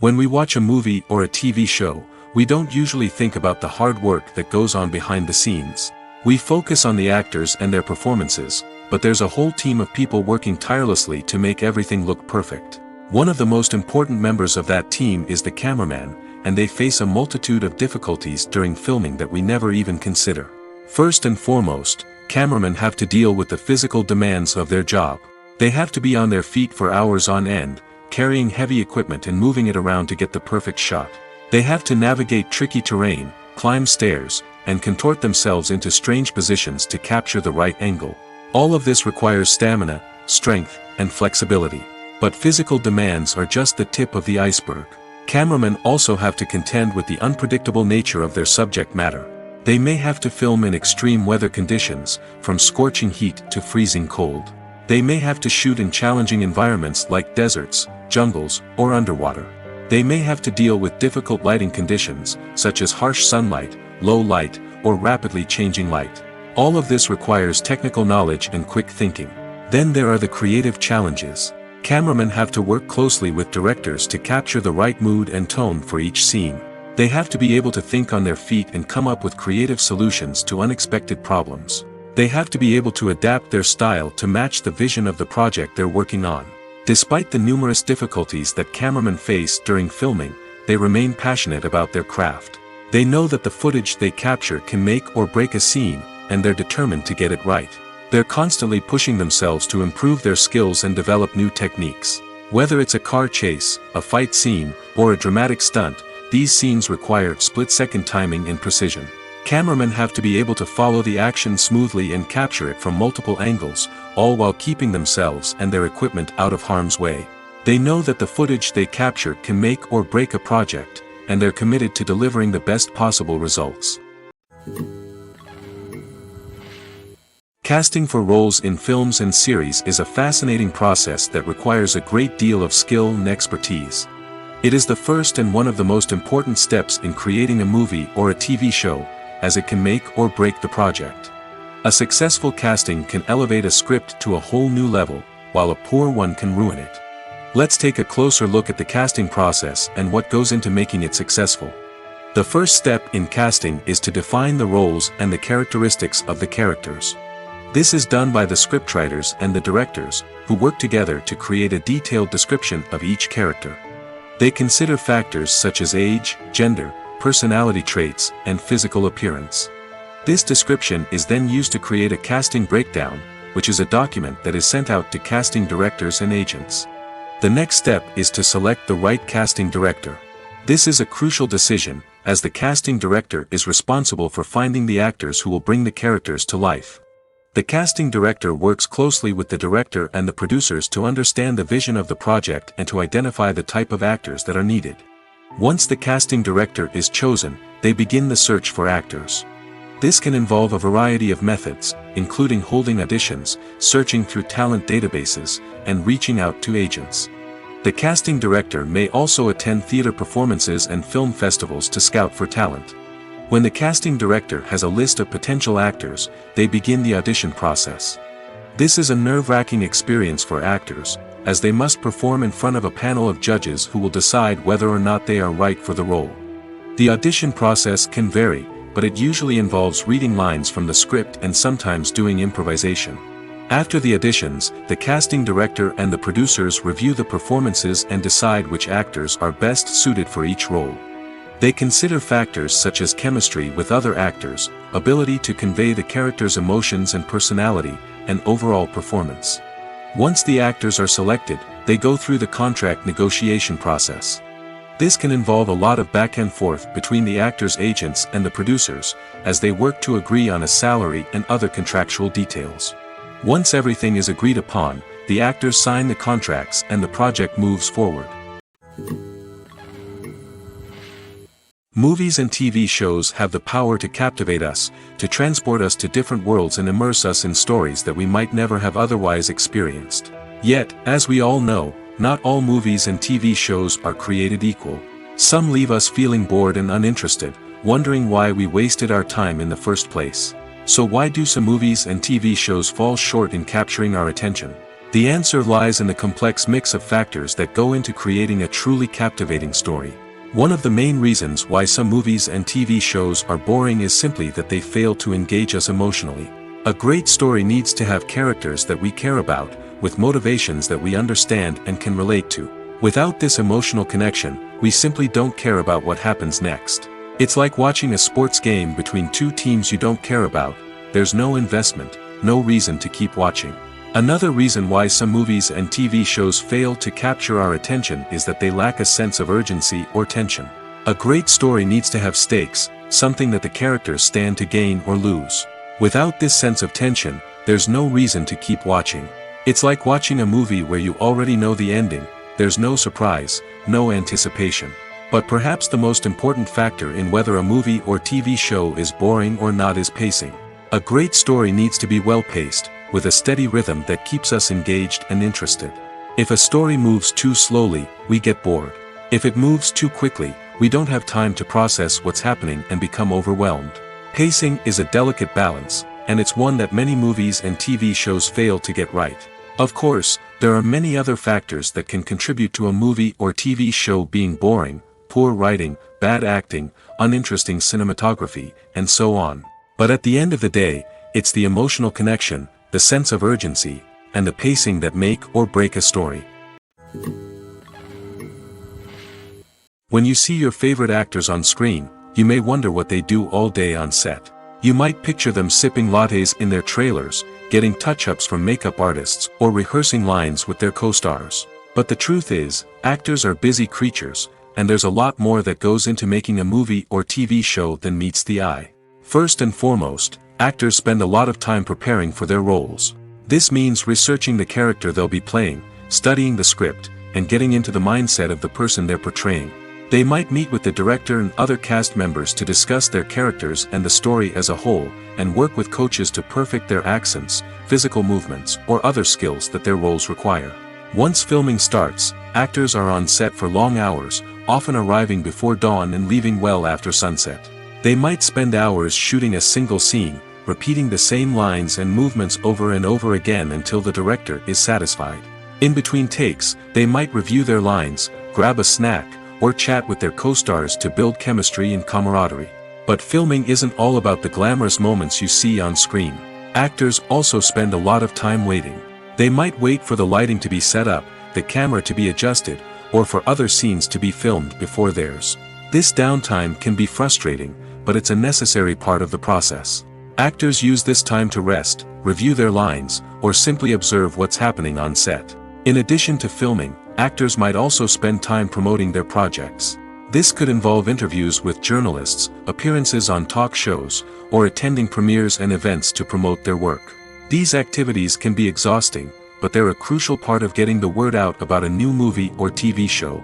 When we watch a movie or a TV show, we don't usually think about the hard work that goes on behind the scenes. We focus on the actors and their performances, but there's a whole team of people working tirelessly to make everything look perfect. One of the most important members of that team is the cameraman, and they face a multitude of difficulties during filming that we never even consider. First and foremost, cameramen have to deal with the physical demands of their job. They have to be on their feet for hours on end, carrying heavy equipment and moving it around to get the perfect shot. They have to navigate tricky terrain, climb stairs, and contort themselves into strange positions to capture the right angle. All of this requires stamina, strength, and flexibility. But physical demands are just the tip of the iceberg. Cameramen also have to contend with the unpredictable nature of their subject matter. They may have to film in extreme weather conditions, from scorching heat to freezing cold. They may have to shoot in challenging environments like deserts, jungles, or underwater. They may have to deal with difficult lighting conditions, such as harsh sunlight, low light, or rapidly changing light. All of this requires technical knowledge and quick thinking. Then there are the creative challenges. Cameramen have to work closely with directors to capture the right mood and tone for each scene. They have to be able to think on their feet and come up with creative solutions to unexpected problems. They have to be able to adapt their style to match the vision of the project they're working on. Despite the numerous difficulties that cameramen face during filming, they remain passionate about their craft. They know that the footage they capture can make or break a scene, and they're determined to get it right. They're constantly pushing themselves to improve their skills and develop new techniques. Whether it's a car chase, a fight scene, or a dramatic stunt, these scenes require split-second timing and precision. Cameramen have to be able to follow the action smoothly and capture it from multiple angles, all while keeping themselves and their equipment out of harm's way. They know that the footage they capture can make or break a project, and they're committed to delivering the best possible results. Casting for roles in films and series is a fascinating process that requires a great deal of skill and expertise. It is the first and one of the most important steps in creating a movie or a TV show, as it can make or break the project. A successful casting can elevate a script to a whole new level, while a poor one can ruin it. Let's take a closer look at the casting process and what goes into making it successful. The first step in casting is to define the roles and the characteristics of the characters. This is done by the scriptwriters and the directors, who work together to create a detailed description of each character. They consider factors such as age, gender, personality traits, and physical appearance. This description is then used to create a casting breakdown, which is a document that is sent out to casting directors and agents. The next step is to select the right casting director. This is a crucial decision, as the casting director is responsible for finding the actors who will bring the characters to life. The casting director works closely with the director and the producers to understand the vision of the project and to identify the type of actors that are needed. Once the casting director is chosen, they begin the search for actors. This can involve a variety of methods, including holding auditions, searching through talent databases, and reaching out to agents. The casting director may also attend theater performances and film festivals to scout for talent. When the casting director has a list of potential actors, they begin the audition process. This is a nerve-wracking experience for actors, as they must perform in front of a panel of judges who will decide whether or not they are right for the role. The audition process can vary, but it usually involves reading lines from the script and sometimes doing improvisation. After the auditions, the casting director and the producers review the performances and decide which actors are best suited for each role. They consider factors such as chemistry with other actors, ability to convey the character's emotions and personality, and overall performance. Once the actors are selected, they go through the contract negotiation process. This can involve a lot of back and forth between the actors' agents and the producers, as they work to agree on a salary and other contractual details. Once everything is agreed upon, the actors sign the contracts and the project moves forward. Movies and TV shows have the power to captivate us, to transport us to different worlds and immerse us in stories that we might never have otherwise experienced. Yet, as we all know, not all movies and TV shows are created equal. Some leave us feeling bored and uninterested, wondering why we wasted our time in the first place. So why do some movies and TV shows fall short in capturing our attention? The answer lies in the complex mix of factors that go into creating a truly captivating story. One of the main reasons why some movies and TV shows are boring is simply that they fail to engage us emotionally. A great story needs to have characters that we care about, with motivations that we understand and can relate to. Without this emotional connection, we simply don't care about what happens next. It's like watching a sports game between two teams you don't care about. There's no investment, no reason to keep watching. Another reason why some movies and TV shows fail to capture our attention is that they lack a sense of urgency or tension. A great story needs to have stakes, something that the characters stand to gain or lose. Without this sense of tension, there's no reason to keep watching. It's like watching a movie where you already know the ending. There's no surprise, no anticipation. But perhaps the most important factor in whether a movie or TV show is boring or not is pacing. A great story needs to be well-paced, with a steady rhythm that keeps us engaged and interested. If a story moves too slowly, we get bored. If it moves too quickly, we don't have time to process what's happening and become overwhelmed. Pacing is a delicate balance, and it's one that many movies and TV shows fail to get right. Of course, there are many other factors that can contribute to a movie or TV show being boring: poor writing, bad acting, uninteresting cinematography, and so on. But at the end of the day, it's the emotional connection, the sense of urgency, and the pacing that make or break a story. When you see your favorite actors on screen, you may wonder what they do all day on set. You might picture them sipping lattes in their trailers, getting touch-ups from makeup artists, or rehearsing lines with their co-stars. But the truth is, actors are busy creatures, and there's a lot more that goes into making a movie or TV show than meets the eye. First and foremost, actors spend a lot of time preparing for their roles. This means researching the character they'll be playing, studying the script, and getting into the mindset of the person they're portraying. They might meet with the director and other cast members to discuss their characters and the story as a whole, and work with coaches to perfect their accents, physical movements, or other skills that their roles require. Once filming starts, actors are on set for long hours, often arriving before dawn and leaving well after sunset. They might spend hours shooting a single scene, repeating the same lines and movements over and over again until the director is satisfied. In between takes, they might review their lines, grab a snack, or chat with their co-stars to build chemistry and camaraderie. But filming isn't all about the glamorous moments you see on screen. Actors also spend a lot of time waiting. They might wait for the lighting to be set up, the camera to be adjusted, or for other scenes to be filmed before theirs. This downtime can be frustrating, but it's a necessary part of the process. Actors use this time to rest, review their lines, or simply observe what's happening on set. In addition to filming, actors might also spend time promoting their projects. This could involve interviews with journalists, appearances on talk shows, or attending premieres and events to promote their work. These activities can be exhausting, but they're a crucial part of getting the word out about a new movie or TV show.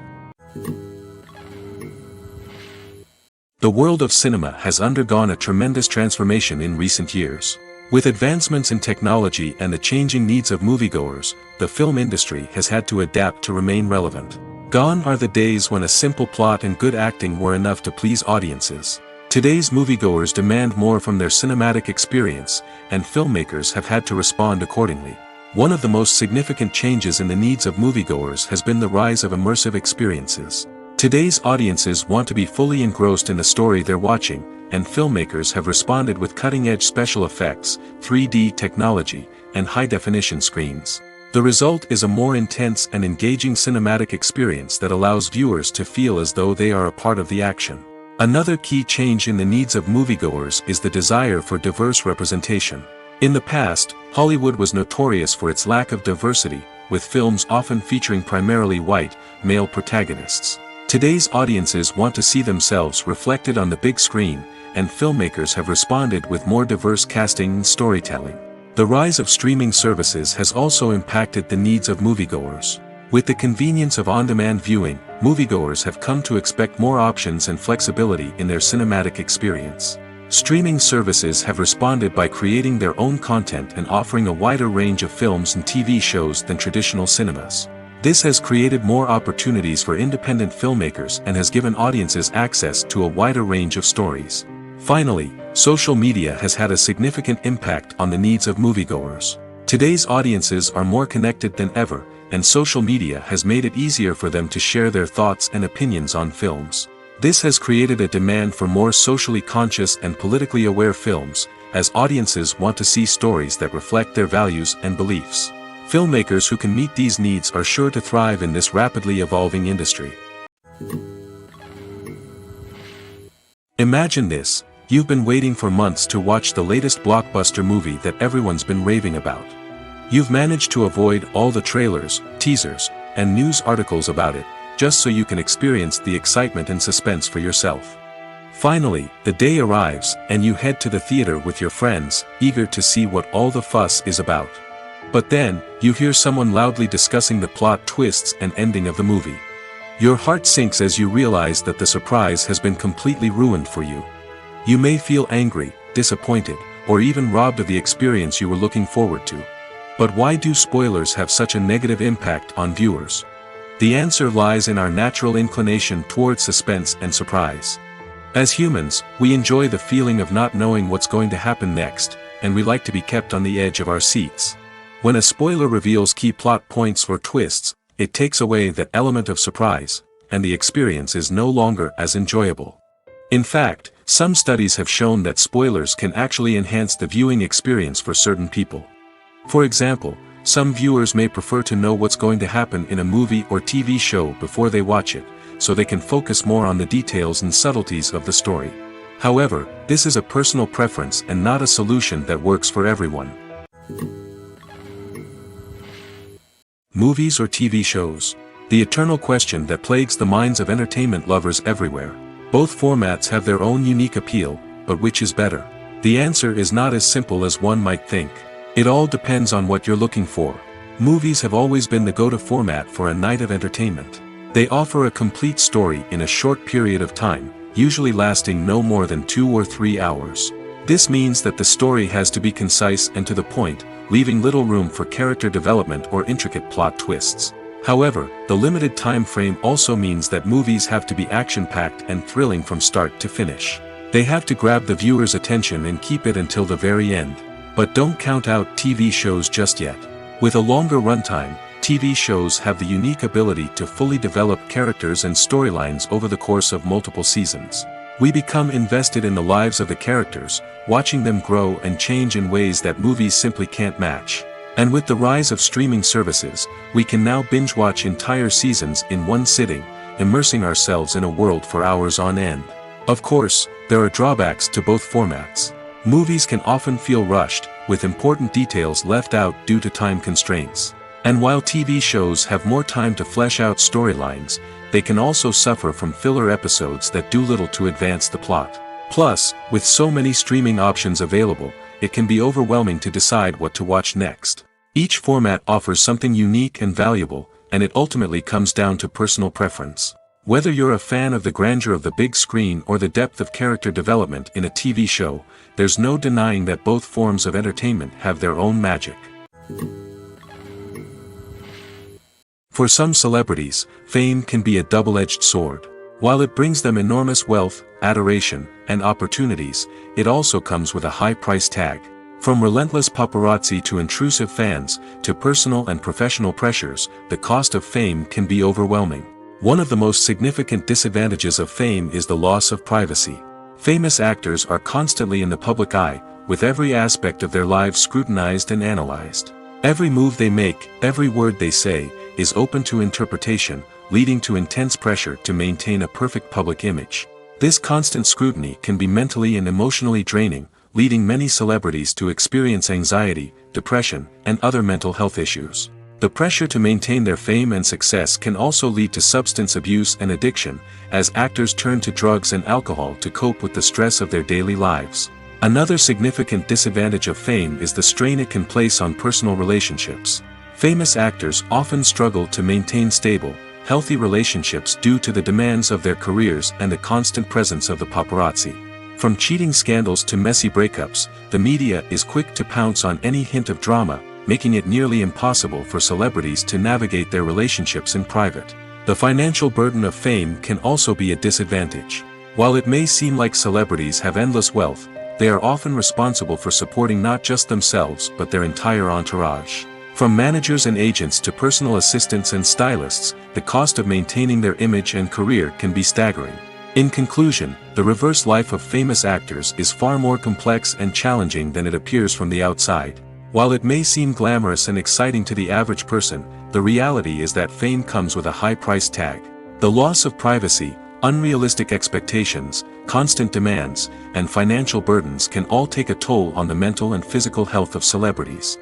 The world of cinema has undergone a tremendous transformation in recent years. With advancements in technology and the changing needs of moviegoers, the film industry has had to adapt to remain relevant. Gone are the days when a simple plot and good acting were enough to please audiences. Today's moviegoers demand more from their cinematic experience, and filmmakers have had to respond accordingly. One of the most significant changes in the needs of moviegoers has been the rise of immersive experiences. Today's audiences want to be fully engrossed in the story they're watching, and filmmakers have responded with cutting-edge special effects, 3D technology, and high-definition screens. The result is a more intense and engaging cinematic experience that allows viewers to feel as though they are a part of the action. Another key change in the needs of moviegoers is the desire for diverse representation. In the past, Hollywood was notorious for its lack of diversity, with films often featuring primarily white, male protagonists. Today's audiences want to see themselves reflected on the big screen, and filmmakers have responded with more diverse casting and storytelling. The rise of streaming services has also impacted the needs of moviegoers. With the convenience of on-demand viewing, moviegoers have come to expect more options and flexibility in their cinematic experience. Streaming services have responded by creating their own content and offering a wider range of films and TV shows than traditional cinemas. This has created more opportunities for independent filmmakers and has given audiences access to a wider range of stories. Finally, social media has had a significant impact on the needs of moviegoers. Today's audiences are more connected than ever, and social media has made it easier for them to share their thoughts and opinions on films. This has created a demand for more socially conscious and politically aware films, as audiences want to see stories that reflect their values and beliefs. Filmmakers who can meet these needs are sure to thrive in this rapidly evolving industry. Imagine this: you've been waiting for months to watch the latest blockbuster movie that everyone's been raving about. You've managed to avoid all the trailers, teasers, and news articles about it, just so you can experience the excitement and suspense for yourself. Finally, the day arrives, and you head to the theater with your friends, eager to see what all the fuss is about. But then, you hear someone loudly discussing the plot twists and ending of the movie. Your heart sinks as you realize that the surprise has been completely ruined for you. You may feel angry, disappointed, or even robbed of the experience you were looking forward to. But why do spoilers have such a negative impact on viewers? The answer lies in our natural inclination toward suspense and surprise. As humans, we enjoy the feeling of not knowing what's going to happen next, and we like to be kept on the edge of our seats. When a spoiler reveals key plot points or twists, it takes away that element of surprise, and the experience is no longer as enjoyable. In fact, some studies have shown that spoilers can actually enhance the viewing experience for certain people. For example, some viewers may prefer to know what's going to happen in a movie or TV show before they watch it, so they can focus more on the details and subtleties of the story. However, this is a personal preference and not a solution that works for everyone. Movies or TV shows? The eternal question that plagues the minds of entertainment lovers everywhere. Both formats have their own unique appeal, but which is better? The answer is not as simple as one might think. It all depends on what you're looking for. Movies have always been the go-to format for a night of entertainment. They offer a complete story in a short period of time, usually lasting no more than 2 or 3 hours. This means that the story has to be concise and to the point, leaving little room for character development or intricate plot twists. However, the limited time frame also means that movies have to be action-packed and thrilling from start to finish. They have to grab the viewer's attention and keep it until the very end. But don't count out TV shows just yet. With a longer runtime, TV shows have the unique ability to fully develop characters and storylines over the course of multiple seasons. We become invested in the lives of the characters, watching them grow and change in ways that movies simply can't match. And with the rise of streaming services, we can now binge-watch entire seasons in one sitting, immersing ourselves in a world for hours on end. Of course, there are drawbacks to both formats. Movies can often feel rushed, with important details left out due to time constraints. And while TV shows have more time to flesh out storylines, they can also suffer from filler episodes that do little to advance the plot. Plus, with so many streaming options available, it can be overwhelming to decide what to watch next. Each format offers something unique and valuable, and it ultimately comes down to personal preference. Whether you're a fan of the grandeur of the big screen or the depth of character development in a TV show, there's no denying that both forms of entertainment have their own magic. For some celebrities, fame can be a double-edged sword. While it brings them enormous wealth, adoration, and opportunities, it also comes with a high price tag. From relentless paparazzi to intrusive fans, to personal and professional pressures, the cost of fame can be overwhelming. One of the most significant disadvantages of fame is the loss of privacy. Famous actors are constantly in the public eye, with every aspect of their lives scrutinized and analyzed. Every move they make, every word they say, is open to interpretation, leading to intense pressure to maintain a perfect public image. This constant scrutiny can be mentally and emotionally draining, leading many celebrities to experience anxiety, depression, and other mental health issues. The pressure to maintain their fame and success can also lead to substance abuse and addiction, as actors turn to drugs and alcohol to cope with the stress of their daily lives. Another significant disadvantage of fame is the strain it can place on personal relationships. Famous actors often struggle to maintain stable, healthy relationships due to the demands of their careers and the constant presence of the paparazzi. From cheating scandals to messy breakups, the media is quick to pounce on any hint of drama, making it nearly impossible for celebrities to navigate their relationships in private. The financial burden of fame can also be a disadvantage. While it may seem like celebrities have endless wealth, they are often responsible for supporting not just themselves but their entire entourage. From managers and agents to personal assistants and stylists, the cost of maintaining their image and career can be staggering. In conclusion, the reverse life of famous actors is far more complex and challenging than it appears from the outside. While it may seem glamorous and exciting to the average person, the reality is that fame comes with a high price tag. The loss of privacy, unrealistic expectations, constant demands, and financial burdens can all take a toll on the mental and physical health of celebrities.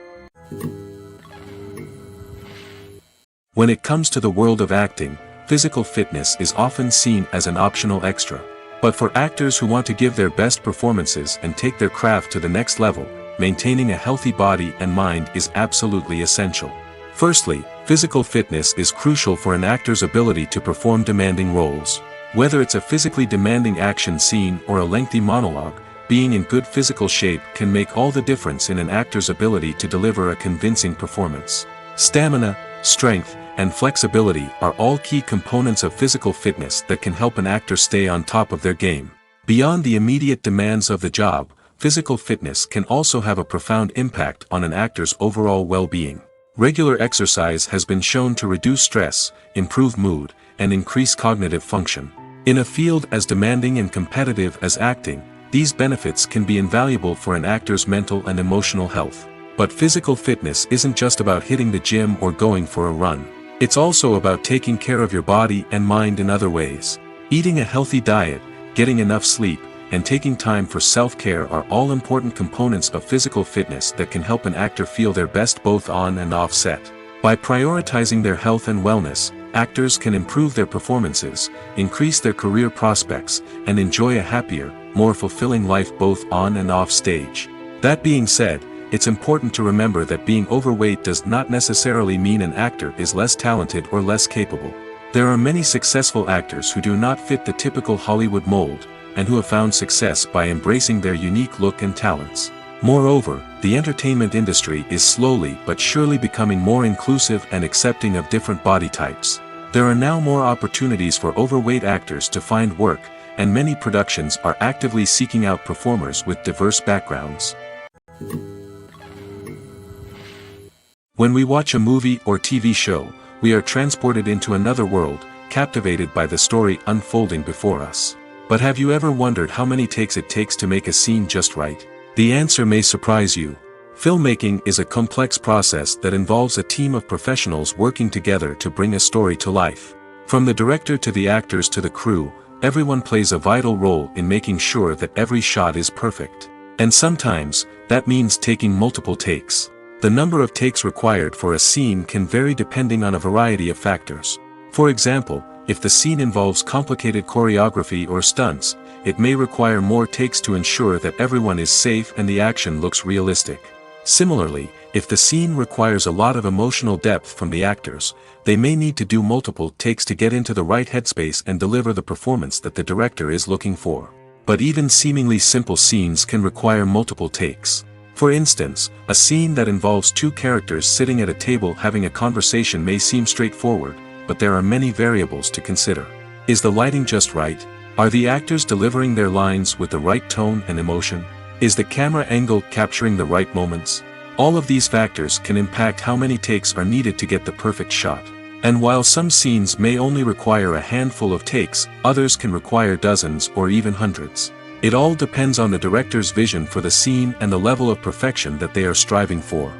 When it comes to the world of acting, physical fitness is often seen as an optional extra. But for actors who want to give their best performances and take their craft to the next level, maintaining a healthy body and mind is absolutely essential. Firstly, physical fitness is crucial for an actor's ability to perform demanding roles. Whether it's a physically demanding action scene or a lengthy monologue, being in good physical shape can make all the difference in an actor's ability to deliver a convincing performance. Stamina, strength, and flexibility are all key components of physical fitness that can help an actor stay on top of their game. Beyond the immediate demands of the job, physical fitness can also have a profound impact on an actor's overall well-being. Regular exercise has been shown to reduce stress, improve mood, and increase cognitive function. In a field as demanding and competitive as acting, these benefits can be invaluable for an actor's mental and emotional health. But physical fitness isn't just about hitting the gym or going for a run. It's also about taking care of your body and mind in other ways. Eating a healthy diet, getting enough sleep, and taking time for self-care are all important components of physical fitness that can help an actor feel their best both on and off set. By prioritizing their health and wellness, actors can improve their performances, increase their career prospects, and enjoy a happier, more fulfilling life both on and off stage. That being said, it's important to remember that being overweight does not necessarily mean an actor is less talented or less capable. There are many successful actors who do not fit the typical Hollywood mold, and who have found success by embracing their unique look and talents. Moreover, the entertainment industry is slowly but surely becoming more inclusive and accepting of different body types. There are now more opportunities for overweight actors to find work, and many productions are actively seeking out performers with diverse backgrounds. When we watch a movie or TV show, we are transported into another world, captivated by the story unfolding before us. But have you ever wondered how many takes it takes to make a scene just right? The answer may surprise you. Filmmaking is a complex process that involves a team of professionals working together to bring a story to life. From the director to the actors to the crew, everyone plays a vital role in making sure that every shot is perfect. And sometimes, that means taking multiple takes. The number of takes required for a scene can vary depending on a variety of factors. For example, if the scene involves complicated choreography or stunts, it may require more takes to ensure that everyone is safe and the action looks realistic. Similarly, if the scene requires a lot of emotional depth from the actors, they may need to do multiple takes to get into the right headspace and deliver the performance that the director is looking for. But even seemingly simple scenes can require multiple takes. For instance, a scene that involves two characters sitting at a table having a conversation may seem straightforward, but there are many variables to consider. Is the lighting just right? Are the actors delivering their lines with the right tone and emotion? Is the camera angle capturing the right moments? All of these factors can impact how many takes are needed to get the perfect shot. And while some scenes may only require a handful of takes, others can require dozens or even hundreds. It all depends on the director's vision for the scene and the level of perfection that they are striving for.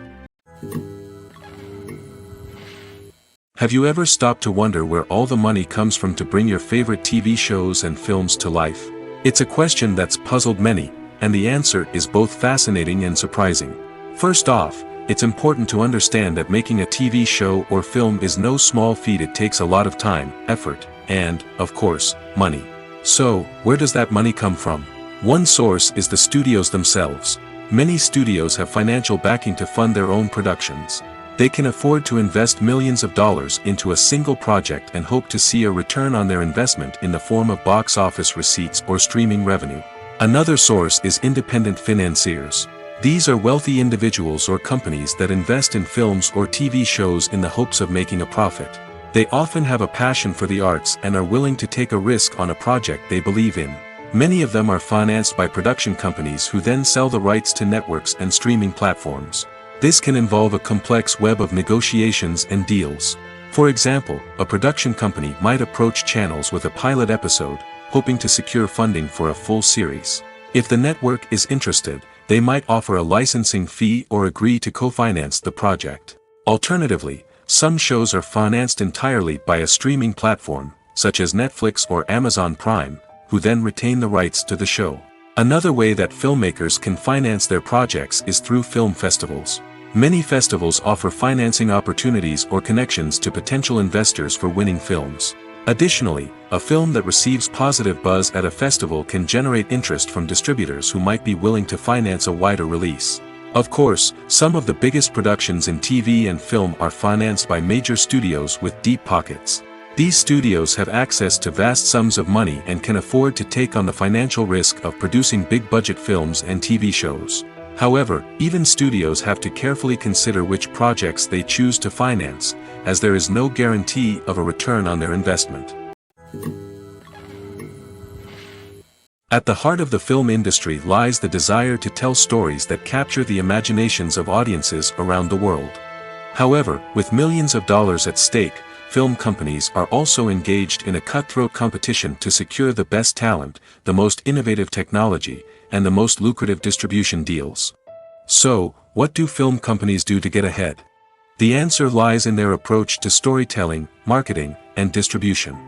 Have you ever stopped to wonder where all the money comes from to bring your favorite TV shows and films to life? It's a question that's puzzled many, and the answer is both fascinating and surprising. First off, it's important to understand that making a TV show or film is no small feat. It takes a lot of time, effort, and, of course, money. So, where does that money come from? One source is the studios themselves. Many studios have financial backing to fund their own productions. They can afford to invest millions of dollars into a single project and hope to see a return on their investment in the form of box office receipts or streaming revenue. Another source is independent financiers. These are wealthy individuals or companies that invest in films or TV shows in the hopes of making a profit. They often have a passion for the arts and are willing to take a risk on a project they believe in. Many of them are financed by production companies who then sell the rights to networks and streaming platforms. This can involve a complex web of negotiations and deals. For example, a production company might approach channels with a pilot episode, hoping to secure funding for a full series. If the network is interested, they might offer a licensing fee or agree to co-finance the project. Alternatively, some shows are financed entirely by a streaming platform, such as Netflix or Amazon Prime, who then retain the rights to the show. Another way that filmmakers can finance their projects is through film festivals. Many festivals offer financing opportunities or connections to potential investors for winning films. Additionally, a film that receives positive buzz at a festival can generate interest from distributors who might be willing to finance a wider release. Of course, some of the biggest productions in TV and film are financed by major studios with deep pockets. These studios have access to vast sums of money and can afford to take on the financial risk of producing big-budget films and TV shows. However, even studios have to carefully consider which projects they choose to finance, as there is no guarantee of a return on their investment. At the heart of the film industry lies the desire to tell stories that capture the imaginations of audiences around the world. However, with millions of dollars at stake, film companies are also engaged in a cutthroat competition to secure the best talent, the most innovative technology, and the most lucrative distribution deals. So, what do film companies do to get ahead? The answer lies in their approach to storytelling, marketing, and distribution.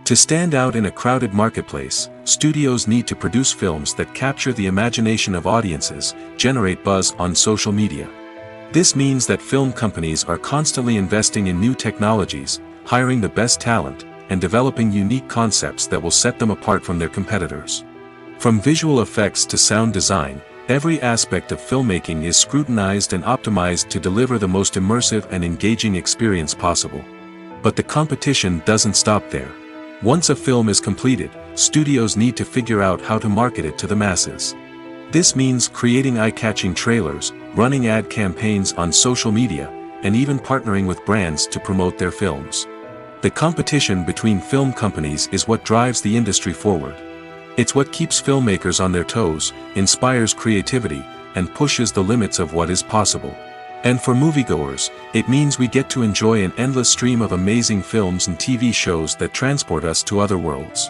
To stand out in a crowded marketplace, studios need to produce films that capture the imagination of audiences, generate buzz on social media. This means that film companies are constantly investing in new technologies, hiring the best talent, and developing unique concepts that will set them apart from their competitors. From visual effects to sound design, every aspect of filmmaking is scrutinized and optimized to deliver the most immersive and engaging experience possible. But the competition doesn't stop there. Once a film is completed, studios need to figure out how to market it to the masses. This means creating eye-catching trailers, running ad campaigns on social media, and even partnering with brands to promote their films. The competition between film companies is what drives the industry forward. It's what keeps filmmakers on their toes, inspires creativity, and pushes the limits of what is possible. And for moviegoers, it means we get to enjoy an endless stream of amazing films and TV shows that transport us to other worlds.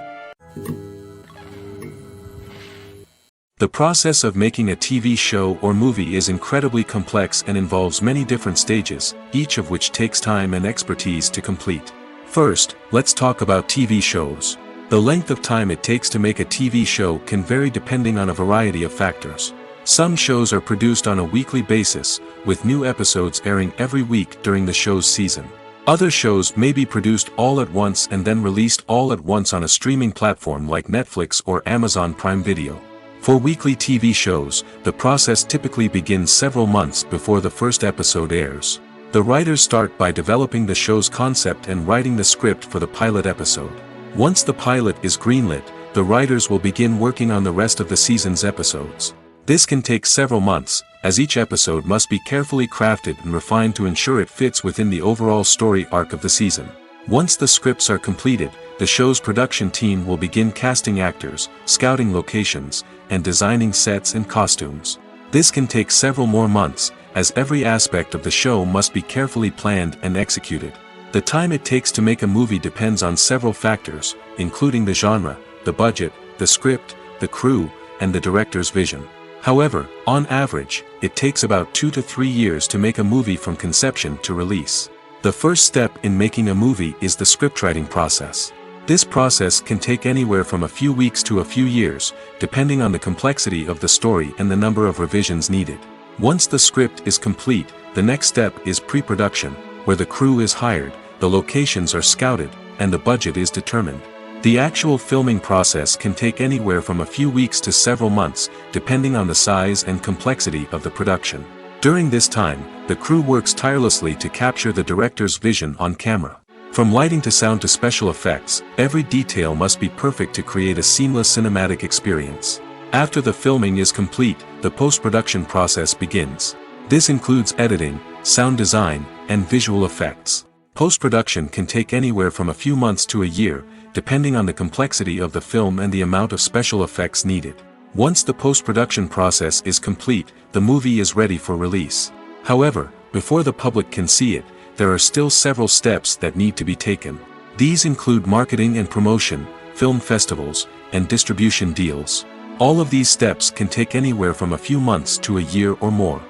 The process of making a TV show or movie is incredibly complex and involves many different stages, each of which takes time and expertise to complete. First, let's talk about TV shows. The length of time it takes to make a TV show can vary depending on a variety of factors. Some shows are produced on a weekly basis, with new episodes airing every week during the show's season. Other shows may be produced all at once and then released all at once on a streaming platform like Netflix or Amazon Prime Video. For weekly TV shows, the process typically begins several months before the first episode airs. The writers start by developing the show's concept and writing the script for the pilot episode. Once the pilot is greenlit, the writers will begin working on the rest of the season's episodes. This can take several months, as each episode must be carefully crafted and refined to ensure it fits within the overall story arc of the season. Once the scripts are completed, the show's production team will begin casting actors, scouting locations, and designing sets and costumes. This can take several more months, as every aspect of the show must be carefully planned and executed. The time it takes to make a movie depends on several factors, including the genre, the budget, the script, the crew, and the director's vision. However, on average, it takes about 2 to 3 years to make a movie from conception to release. The first step in making a movie is the scriptwriting process. This process can take anywhere from a few weeks to a few years, depending on the complexity of the story and the number of revisions needed. Once the script is complete, the next step is pre-production, where the crew is hired, the locations are scouted, and the budget is determined. The actual filming process can take anywhere from a few weeks to several months, depending on the size and complexity of the production. During this time, the crew works tirelessly to capture the director's vision on camera. From lighting to sound to special effects, every detail must be perfect to create a seamless cinematic experience. After the filming is complete, the post-production process begins. This includes editing, sound design, and visual effects. Post-production can take anywhere from a few months to a year, depending on the complexity of the film and the amount of special effects needed. Once the post-production process is complete, the movie is ready for release. However, before the public can see it, there are still several steps that need to be taken. These include marketing and promotion, film festivals, and distribution deals. All of these steps can take anywhere from a few months to a year or more.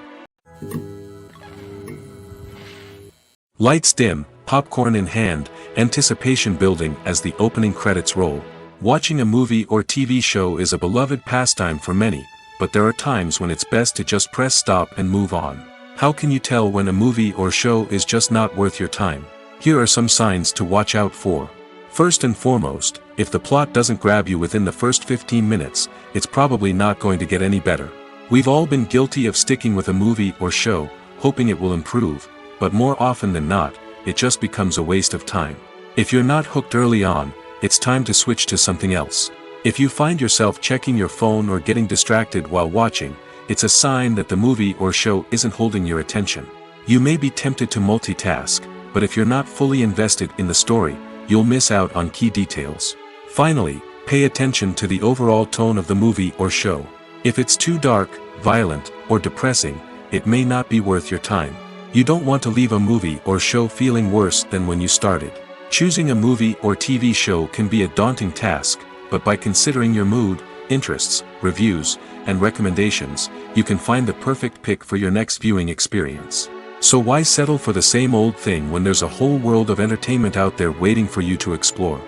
Lights dim, popcorn in hand, anticipation building as the opening credits roll. Watching a movie or TV show is a beloved pastime for many, but there are times when it's best to just press stop and move on. How can you tell when a movie or show is just not worth your time? Here are some signs to watch out for. First and foremost, if the plot doesn't grab you within the first 15 minutes, it's probably not going to get any better. We've all been guilty of sticking with a movie or show, hoping it will improve, but more often than not, it just becomes a waste of time. If you're not hooked early on, it's time to switch to something else. If you find yourself checking your phone or getting distracted while watching, it's a sign that the movie or show isn't holding your attention. You may be tempted to multitask, but if you're not fully invested in the story, you'll miss out on key details. Finally, pay attention to the overall tone of the movie or show. If it's too dark, violent, or depressing, it may not be worth your time. You don't want to leave a movie or show feeling worse than when you started. Choosing a movie or TV show can be a daunting task, but by considering your mood, interests, reviews, and recommendations, you can find the perfect pick for your next viewing experience. So why settle for the same old thing when there's a whole world of entertainment out there waiting for you to explore?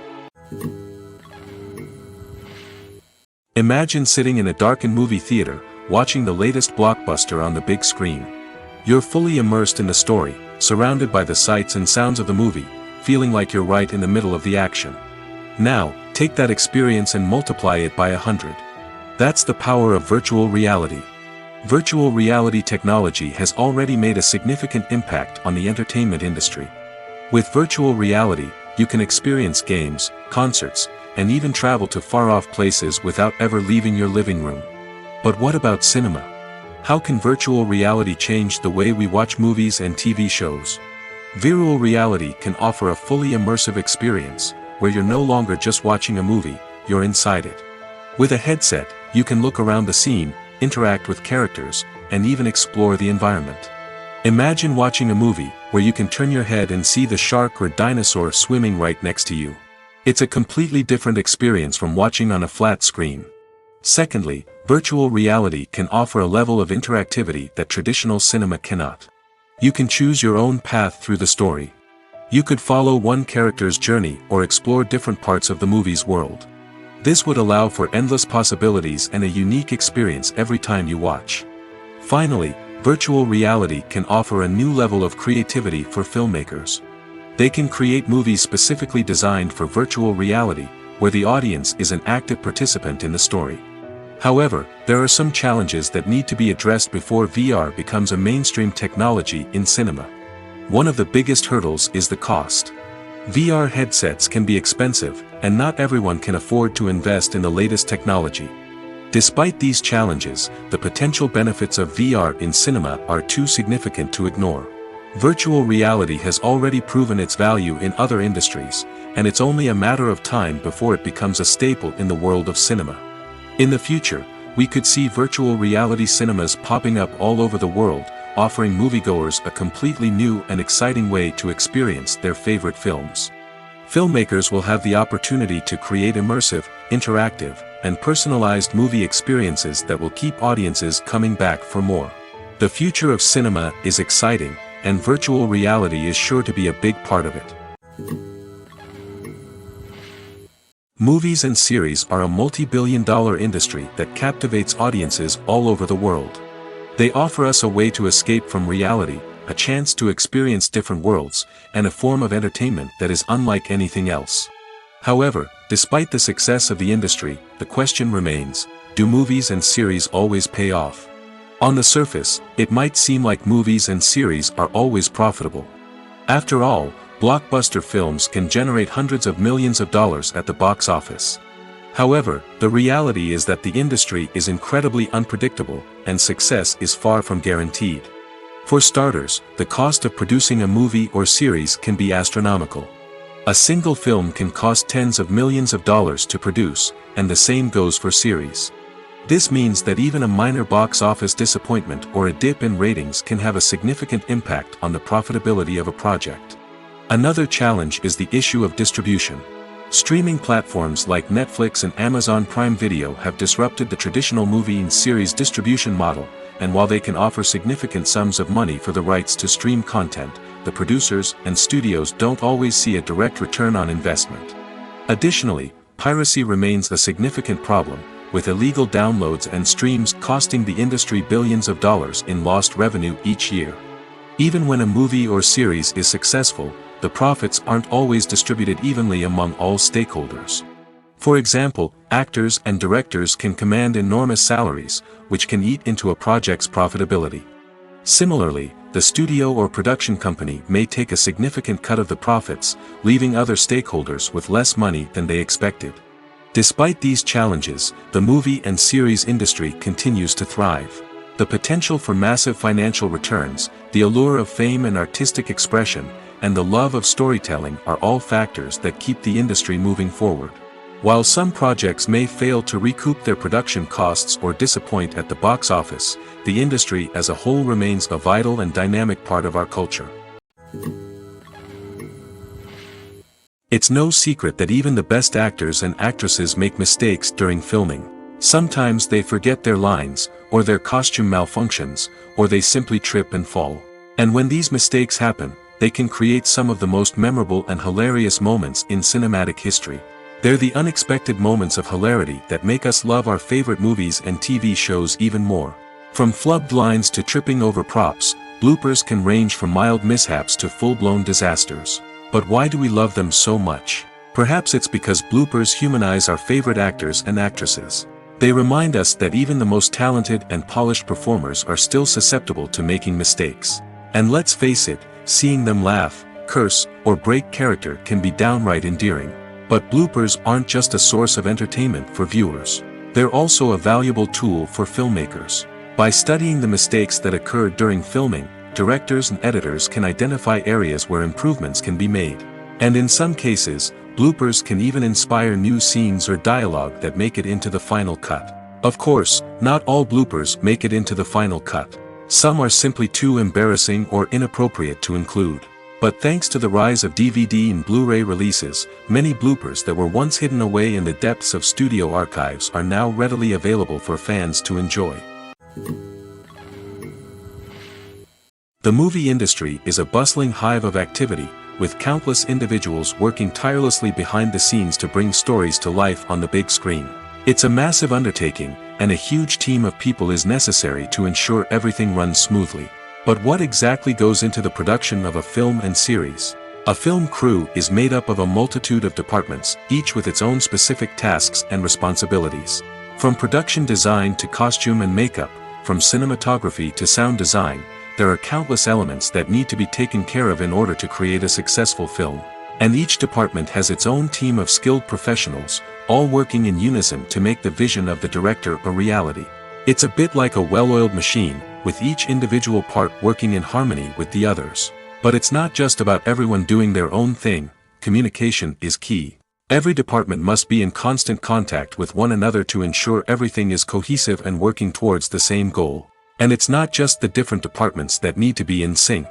Imagine sitting in a darkened movie theater, watching the latest blockbuster on the big screen. You're fully immersed in the story, surrounded by the sights and sounds of the movie, feeling like you're right in the middle of the action. Now, take that experience and multiply it by 100. That's the power of virtual reality. Virtual reality technology has already made a significant impact on the entertainment industry. With virtual reality, you can experience games, concerts, and even travel to far-off places without ever leaving your living room. But what about cinema? How can virtual reality change the way we watch movies and TV shows? Virtual reality can offer a fully immersive experience, where you're no longer just watching a movie, you're inside it. With a headset, you can look around the scene, interact with characters, and even explore the environment. Imagine watching a movie where you can turn your head and see the shark or dinosaur swimming right next to you. It's a completely different experience from watching on a flat screen. Secondly, virtual reality can offer a level of interactivity that traditional cinema cannot. You can choose your own path through the story. You could follow one character's journey or explore different parts of the movie's world. This would allow for endless possibilities and a unique experience every time you watch. Finally, virtual reality can offer a new level of creativity for filmmakers. They can create movies specifically designed for virtual reality, where the audience is an active participant in the story. However, there are some challenges that need to be addressed before VR becomes a mainstream technology in cinema. One of the biggest hurdles is the cost. VR headsets can be expensive, and not everyone can afford to invest in the latest technology. Despite these challenges, the potential benefits of VR in cinema are too significant to ignore. Virtual reality has already proven its value in other industries, and it's only a matter of time before it becomes a staple in the world of cinema. In the future, we could see virtual reality cinemas popping up all over the world, offering moviegoers a completely new and exciting way to experience their favorite films. Filmmakers will have the opportunity to create immersive, interactive, and personalized movie experiences that will keep audiences coming back for more. The future of cinema is exciting, and virtual reality is sure to be a big part of it. Movies and series are a multi-billion-dollar industry that captivates audiences all over the world. They offer us a way to escape from reality, a chance to experience different worlds, and a form of entertainment that is unlike anything else. However, despite the success of the industry, the question remains, do movies and series always pay off? On the surface, it might seem like movies and series are always profitable. After all, blockbuster films can generate hundreds of millions of dollars at the box office. However, the reality is that the industry is incredibly unpredictable, and success is far from guaranteed. For starters, the cost of producing a movie or series can be astronomical. A single film can cost tens of millions of dollars to produce, and the same goes for series. This means that even a minor box office disappointment or a dip in ratings can have a significant impact on the profitability of a project. Another challenge is the issue of distribution. Streaming platforms like Netflix and Amazon Prime Video have disrupted the traditional movie and series distribution model, and while they can offer significant sums of money for the rights to stream content, the producers and studios don't always see a direct return on investment. Additionally, piracy remains a significant problem, with illegal downloads and streams costing the industry billions of dollars in lost revenue each year. Even when a movie or series is successful, the profits aren't always distributed evenly among all stakeholders. For example, actors and directors can command enormous salaries, which can eat into a project's profitability. Similarly, the studio or production company may take a significant cut of the profits, leaving other stakeholders with less money than they expected. Despite these challenges, the movie and series industry continues to thrive. The potential for massive financial returns, the allure of fame and artistic expression, and the love of storytelling are all factors that keep the industry moving forward. While some projects may fail to recoup their production costs or disappoint at the box office, the industry as a whole remains a vital and dynamic part of our culture. It's no secret that even the best actors and actresses make mistakes during filming. Sometimes they forget their lines, or their costume malfunctions, or they simply trip and fall. And when these mistakes happen, they can create some of the most memorable and hilarious moments in cinematic history. They're the unexpected moments of hilarity that make us love our favorite movies and TV shows even more. From flubbed lines to tripping over props, bloopers can range from mild mishaps to full-blown disasters. But why do we love them so much? Perhaps it's because bloopers humanize our favorite actors and actresses. They remind us that even the most talented and polished performers are still susceptible to making mistakes. And let's face it, seeing them laugh, curse, or break character can be downright endearing. But bloopers aren't just a source of entertainment for viewers. They're also a valuable tool for filmmakers. By studying the mistakes that occurred during filming, directors and editors can identify areas where improvements can be made. And in some cases, bloopers can even inspire new scenes or dialogue that make it into the final cut. Of course, not all bloopers make it into the final cut. Some are simply too embarrassing or inappropriate to include. But thanks to the rise of DVD and Blu-ray releases, many bloopers that were once hidden away in the depths of studio archives are now readily available for fans to enjoy. The movie industry is a bustling hive of activity, with countless individuals working tirelessly behind the scenes to bring stories to life on the big screen. It's a massive undertaking, and a huge team of people is necessary to ensure everything runs smoothly. But what exactly goes into the production of a film and series? A film crew is made up of a multitude of departments, each with its own specific tasks and responsibilities. From production design to costume and makeup, from cinematography to sound design, there are countless elements that need to be taken care of in order to create a successful film. And each department has its own team of skilled professionals, all working in unison to make the vision of the director a reality. It's a bit like a well-oiled machine, with each individual part working in harmony with the others. But it's not just about everyone doing their own thing. Communication is key. Every department must be in constant contact with one another to ensure everything is cohesive and working towards the same goal. And it's not just the different departments that need to be in sync.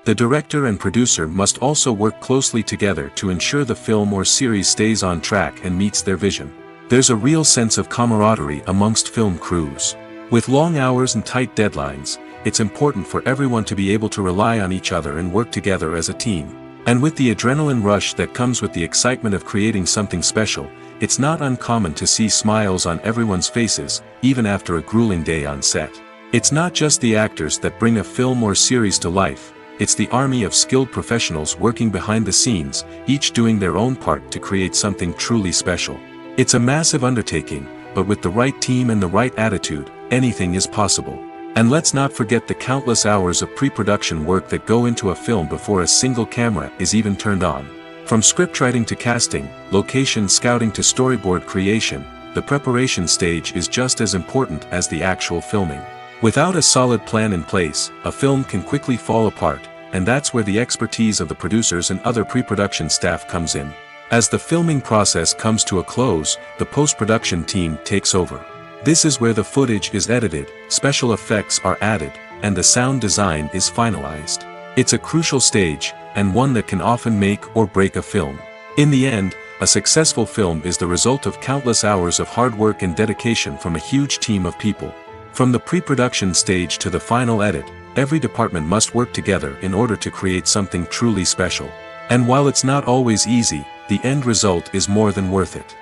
The director and producer must also work closely together to ensure the film or series stays on track and meets their vision. There's a real sense of camaraderie amongst film crews. With long hours and tight deadlines, it's important for everyone to be able to rely on each other and work together as a team. And with the adrenaline rush that comes with the excitement of creating something special, it's not uncommon to see smiles on everyone's faces, even after a grueling day on set. It's not just the actors that bring a film or series to life, it's the army of skilled professionals working behind the scenes, each doing their own part to create something truly special. It's a massive undertaking, but with the right team and the right attitude, anything is possible. And let's not forget the countless hours of pre-production work that go into a film before a single camera is even turned on. From scriptwriting to casting, location scouting to storyboard creation, the preparation stage is just as important as the actual filming. Without a solid plan in place, a film can quickly fall apart, and that's where the expertise of the producers and other pre-production staff comes in. As the filming process comes to a close, the post-production team takes over. This is where the footage is edited, special effects are added, and the sound design is finalized. It's a crucial stage, and one that can often make or break a film. In the end, a successful film is the result of countless hours of hard work and dedication from a huge team of people. From the pre-production stage to the final edit, every department must work together in order to create something truly special. And while it's not always easy, the end result is more than worth it.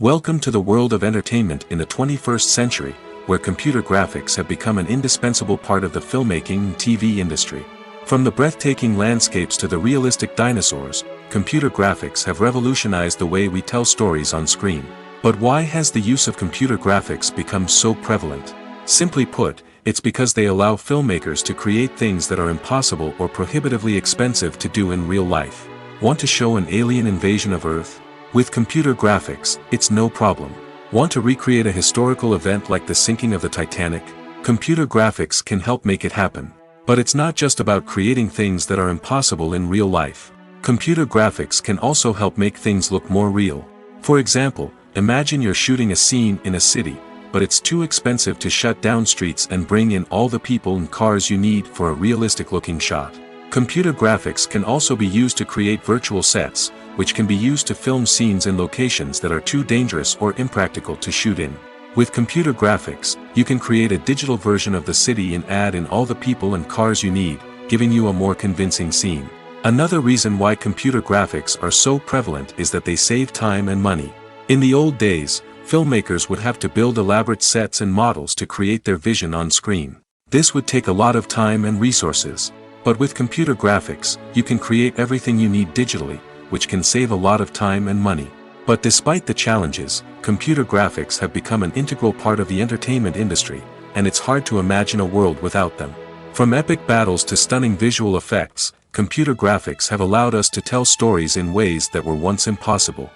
Welcome to the world of entertainment in the 21st century, where computer graphics have become an indispensable part of the filmmaking and TV industry. From the breathtaking landscapes to the realistic dinosaurs, computer graphics have revolutionized the way we tell stories on screen. But why has the use of computer graphics become so prevalent? Simply put, it's because they allow filmmakers to create things that are impossible or prohibitively expensive to do in real life. Want to show an alien invasion of Earth? With computer graphics, it's no problem. Want to recreate a historical event like the sinking of the Titanic? Computer graphics can help make it happen. But it's not just about creating things that are impossible in real life. Computer graphics can also help make things look more real. For example, imagine you're shooting a scene in a city, but it's too expensive to shut down streets and bring in all the people and cars you need for a realistic-looking shot. Computer graphics can also be used to create virtual sets, which can be used to film scenes in locations that are too dangerous or impractical to shoot in. With computer graphics, you can create a digital version of the city and add in all the people and cars you need, giving you a more convincing scene. Another reason why computer graphics are so prevalent is that they save time and money. In the old days, filmmakers would have to build elaborate sets and models to create their vision on screen. This would take a lot of time and resources. But with computer graphics, you can create everything you need digitally, which can save a lot of time and money. But despite the challenges, computer graphics have become an integral part of the entertainment industry, and it's hard to imagine a world without them. From epic battles to stunning visual effects, computer graphics have allowed us to tell stories in ways that were once impossible.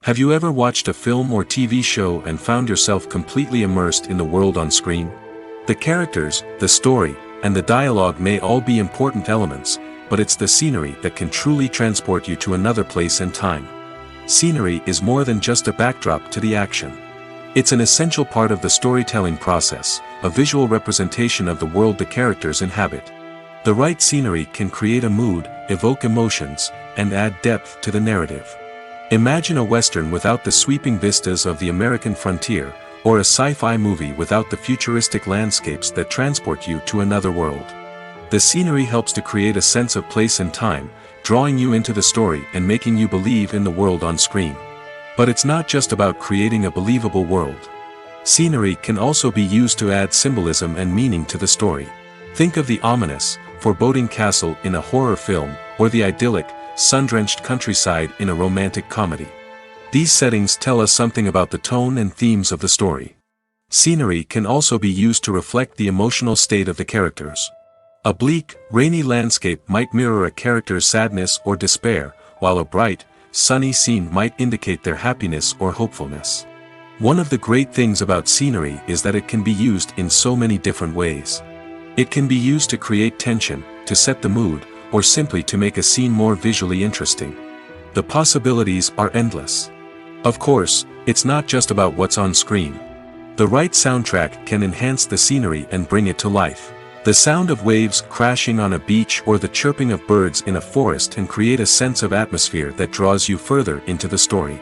Have you ever watched a film or TV show and found yourself completely immersed in the world on screen? The characters, the story, and the dialogue may all be important elements, but it's the scenery that can truly transport you to another place and time. Scenery is more than just a backdrop to the action. It's an essential part of the storytelling process, a visual representation of the world the characters inhabit. The right scenery can create a mood, evoke emotions, and add depth to the narrative. Imagine a Western without the sweeping vistas of the American frontier, or a sci-fi movie without the futuristic landscapes that transport you to another world. The scenery helps to create a sense of place and time, drawing you into the story and making you believe in the world on screen. But it's not just about creating a believable world. Scenery can also be used to add symbolism and meaning to the story. Think of the ominous, foreboding castle in a horror film, or the idyllic, sun-drenched countryside in a romantic comedy. These settings tell us something about the tone and themes of the story. Scenery can also be used to reflect the emotional state of the characters. A bleak, rainy landscape might mirror a character's sadness or despair, while a bright, sunny scene might indicate their happiness or hopefulness. One of the great things about scenery is that it can be used in so many different ways. It can be used to create tension, to set the mood, or simply to make a scene more visually interesting. The possibilities are endless. Of course, it's not just about what's on screen. The right soundtrack can enhance the scenery and bring it to life. The sound of waves crashing on a beach or the chirping of birds in a forest can create a sense of atmosphere that draws you further into the story.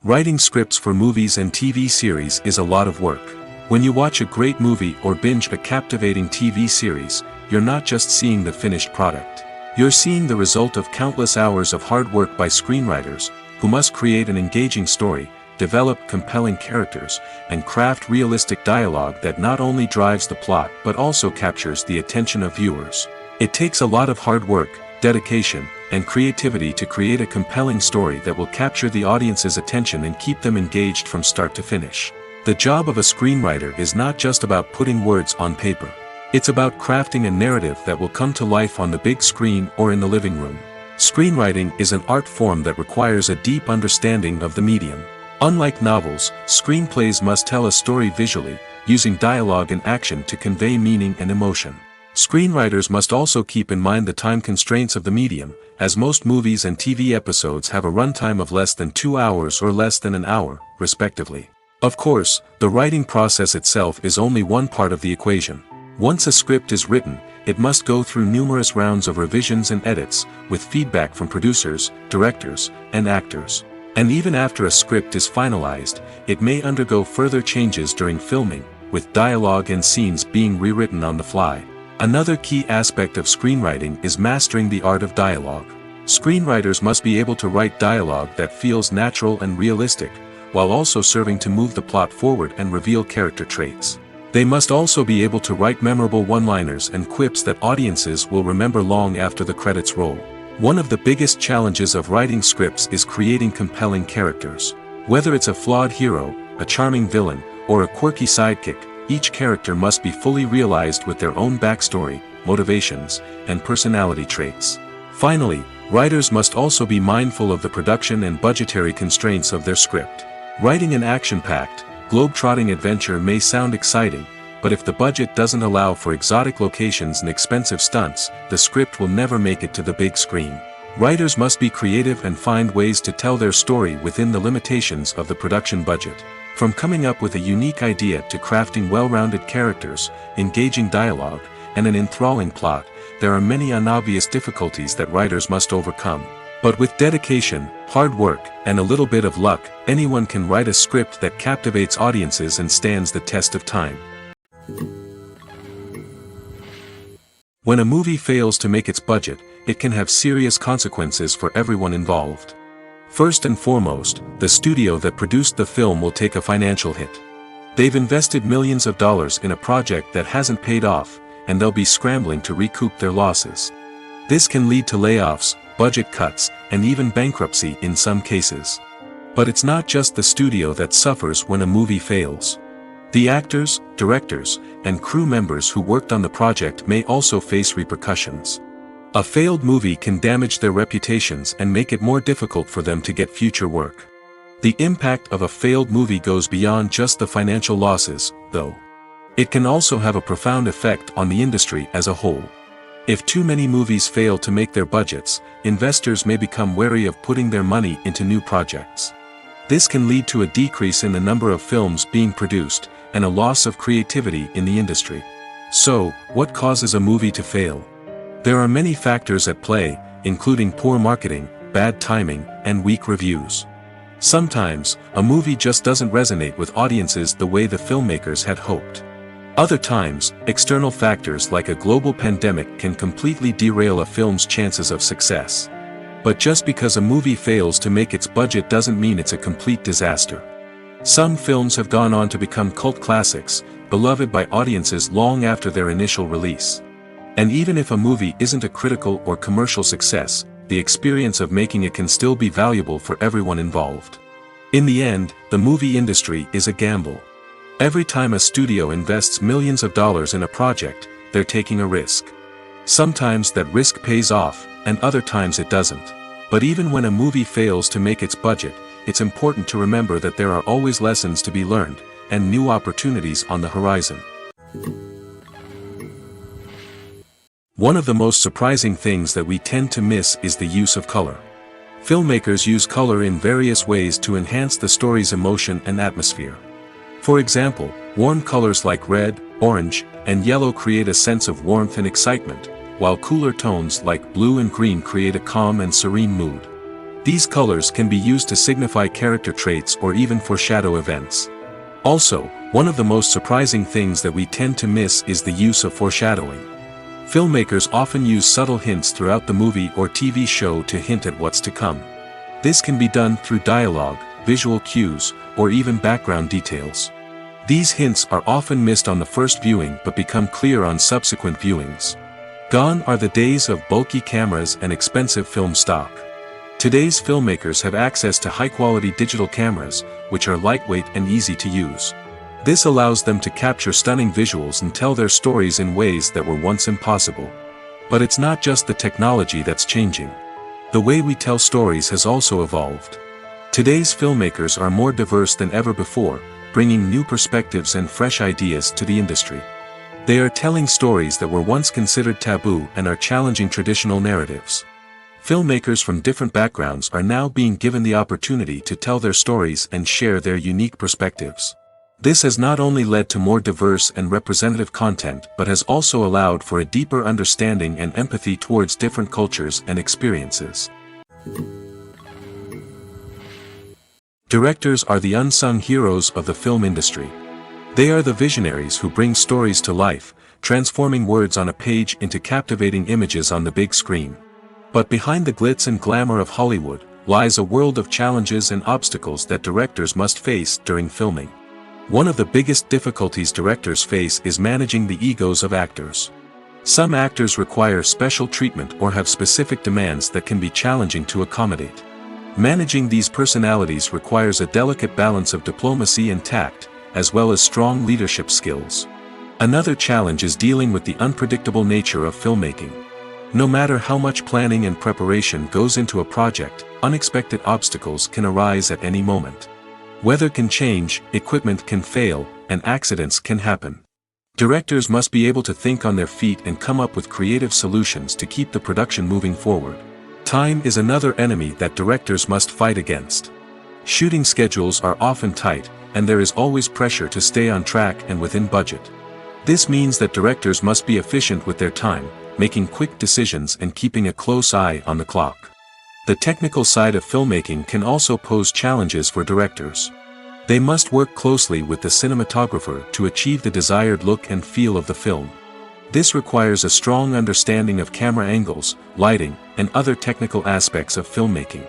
Writing scripts for movies and TV series is a lot of work. When you watch a great movie or binge a captivating TV series, you're not just seeing the finished product. You're seeing the result of countless hours of hard work by screenwriters, who must create an engaging story, develop compelling characters, and craft realistic dialogue that not only drives the plot but also captures the attention of viewers. It takes a lot of hard work, dedication, and creativity to create a compelling story that will capture the audience's attention and keep them engaged from start to finish. The job of a screenwriter is not just about putting words on paper. It's about crafting a narrative that will come to life on the big screen or in the living room. Screenwriting is an art form that requires a deep understanding of the medium. Unlike novels, screenplays must tell a story visually, using dialogue and action to convey meaning and emotion. Screenwriters must also keep in mind the time constraints of the medium, as most movies and TV episodes have a runtime of less than 2 hours or less than an hour, respectively. Of course, the writing process itself is only one part of the equation. Once a script is written, it must go through numerous rounds of revisions and edits, with feedback from producers, directors, and actors. And even after a script is finalized, it may undergo further changes during filming, with dialogue and scenes being rewritten on the fly. Another key aspect of screenwriting is mastering the art of dialogue. Screenwriters must be able to write dialogue that feels natural and realistic, while also serving to move the plot forward and reveal character traits. They must also be able to write memorable one-liners and quips that audiences will remember long after the credits roll. One of the biggest challenges of writing scripts is creating compelling characters. Whether it's a flawed hero, a charming villain, or a quirky sidekick, each character must be fully realized with their own backstory, motivations, and personality traits. Finally, writers must also be mindful of the production and budgetary constraints of their script. Writing an action-packed, globe-trotting adventure may sound exciting, but if the budget doesn't allow for exotic locations and expensive stunts, the script will never make it to the big screen. Writers must be creative and find ways to tell their story within the limitations of the production budget. From coming up with a unique idea to crafting well-rounded characters, engaging dialogue, and an enthralling plot, there are many unobvious difficulties that writers must overcome. But with dedication, hard work, and a little bit of luck, anyone can write a script that captivates audiences and stands the test of time. When a movie fails to make its budget, it can have serious consequences for everyone involved. First and foremost, the studio that produced the film will take a financial hit. They've invested millions of dollars in a project that hasn't paid off, and they'll be scrambling to recoup their losses. This can lead to layoffs, budget cuts, and even bankruptcy in some cases. But it's not just the studio that suffers when a movie fails. The actors, directors, and crew members who worked on the project may also face repercussions. A failed movie can damage their reputations and make it more difficult for them to get future work. The impact of a failed movie goes beyond just the financial losses, though. It can also have a profound effect on the industry as a whole. If too many movies fail to make their budgets, investors may become wary of putting their money into new projects. This can lead to a decrease in the number of films being produced, and a loss of creativity in the industry. So, what causes a movie to fail? There are many factors at play, including poor marketing, bad timing, and weak reviews. Sometimes, a movie just doesn't resonate with audiences the way the filmmakers had hoped. Other times, external factors like a global pandemic can completely derail a film's chances of success. But just because a movie fails to make its budget doesn't mean it's a complete disaster. Some films have gone on to become cult classics, beloved by audiences long after their initial release. And even if a movie isn't a critical or commercial success, the experience of making it can still be valuable for everyone involved. In the end, the movie industry is a gamble. Every time a studio invests millions of dollars in a project, they're taking a risk. Sometimes that risk pays off, and other times it doesn't. But even when a movie fails to make its budget, it's important to remember that there are always lessons to be learned, and new opportunities on the horizon. One of the most surprising things that we tend to miss is the use of color. Filmmakers use color in various ways to enhance the story's emotion and atmosphere. For example, warm colors like red, orange, and yellow create a sense of warmth and excitement, while cooler tones like blue and green create a calm and serene mood. These colors can be used to signify character traits or even foreshadow events. Also, one of the most surprising things that we tend to miss is the use of foreshadowing. Filmmakers often use subtle hints throughout the movie or TV show to hint at what's to come. This can be done through dialogue, visual cues, or even background details. These hints are often missed on the first viewing but become clear on subsequent viewings. Gone are the days of bulky cameras and expensive film stock. Today's filmmakers have access to high-quality digital cameras, which are lightweight and easy to use. This allows them to capture stunning visuals and tell their stories in ways that were once impossible. But it's not just the technology that's changing. The way we tell stories has also evolved. Today's filmmakers are more diverse than ever before, bringing new perspectives and fresh ideas to the industry. They are telling stories that were once considered taboo and are challenging traditional narratives. Filmmakers from different backgrounds are now being given the opportunity to tell their stories and share their unique perspectives. This has not only led to more diverse and representative content but has also allowed for a deeper understanding and empathy towards different cultures and experiences. Directors are the unsung heroes of the film industry. They are the visionaries who bring stories to life, transforming words on a page into captivating images on the big screen. But behind the glitz and glamour of Hollywood lies a world of challenges and obstacles that directors must face during filming. One of the biggest difficulties directors face is managing the egos of actors. Some actors require special treatment or have specific demands that can be challenging to accommodate. Managing these personalities requires a delicate balance of diplomacy and tact, as well as strong leadership skills. Another challenge is dealing with the unpredictable nature of filmmaking. No matter how much planning and preparation goes into a project, unexpected obstacles can arise at any moment. Weather can change, equipment can fail, and accidents can happen. Directors must be able to think on their feet and come up with creative solutions to keep the production moving forward. Time is another enemy that directors must fight against. Shooting schedules are often tight, and there is always pressure to stay on track and within budget. This means that directors must be efficient with their time, making quick decisions and keeping a close eye on the clock. The technical side of filmmaking can also pose challenges for directors. They must work closely with the cinematographer to achieve the desired look and feel of the film. This requires a strong understanding of camera angles, lighting, and other technical aspects of filmmaking.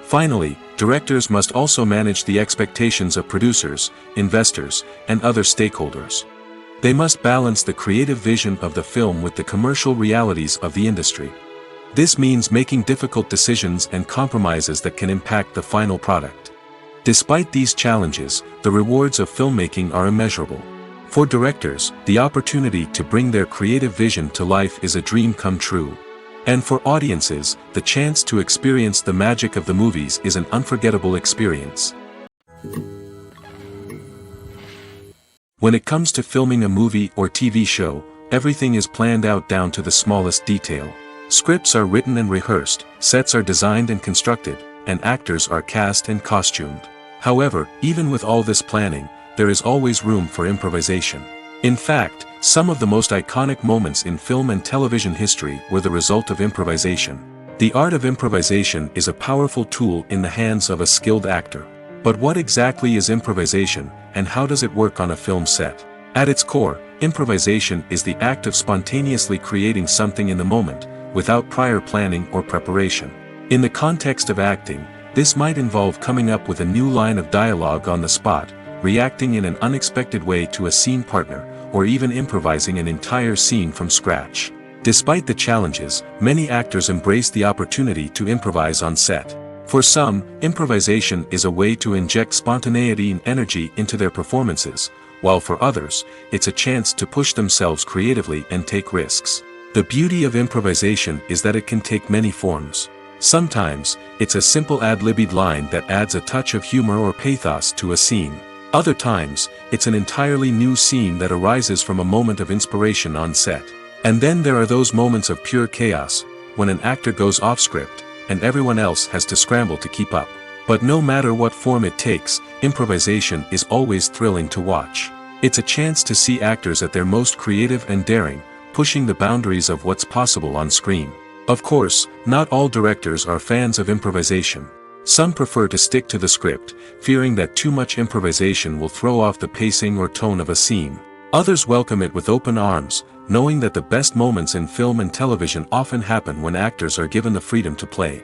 Finally, directors must also manage the expectations of producers, investors, and other stakeholders. They must balance the creative vision of the film with the commercial realities of the industry. This means making difficult decisions and compromises that can impact the final product. Despite these challenges, the rewards of filmmaking are immeasurable. For directors, the opportunity to bring their creative vision to life is a dream come true. And for audiences, the chance to experience the magic of the movies is an unforgettable experience. When it comes to filming a movie or TV show, everything is planned out down to the smallest detail. Scripts are written and rehearsed, sets are designed and constructed, and actors are cast and costumed. However, even with all this planning, there is always room for improvisation. In fact, some of the most iconic moments in film and television history were the result of improvisation. The art of improvisation is a powerful tool in the hands of a skilled actor. But what exactly is improvisation, and how does it work on a film set? At its core, improvisation is the act of spontaneously creating something in the moment, without prior planning or preparation. In the context of acting, this might involve coming up with a new line of dialogue on the spot, reacting in an unexpected way to a scene partner, or even improvising an entire scene from scratch. Despite the challenges, many actors embrace the opportunity to improvise on set. For some, improvisation is a way to inject spontaneity and energy into their performances, while for others, it's a chance to push themselves creatively and take risks. The beauty of improvisation is that it can take many forms. Sometimes, it's a simple ad-libbed line that adds a touch of humor or pathos to a scene. Other times, it's an entirely new scene that arises from a moment of inspiration on set. And then there are those moments of pure chaos, when an actor goes off script, and everyone else has to scramble to keep up. But no matter what form it takes, improvisation is always thrilling to watch. It's a chance to see actors at their most creative and daring, pushing the boundaries of what's possible on screen. Of course, not all directors are fans of improvisation. Some prefer to stick to the script, fearing that too much improvisation will throw off the pacing or tone of a scene. Others welcome it with open arms, knowing that the best moments in film and television often happen when actors are given the freedom to play.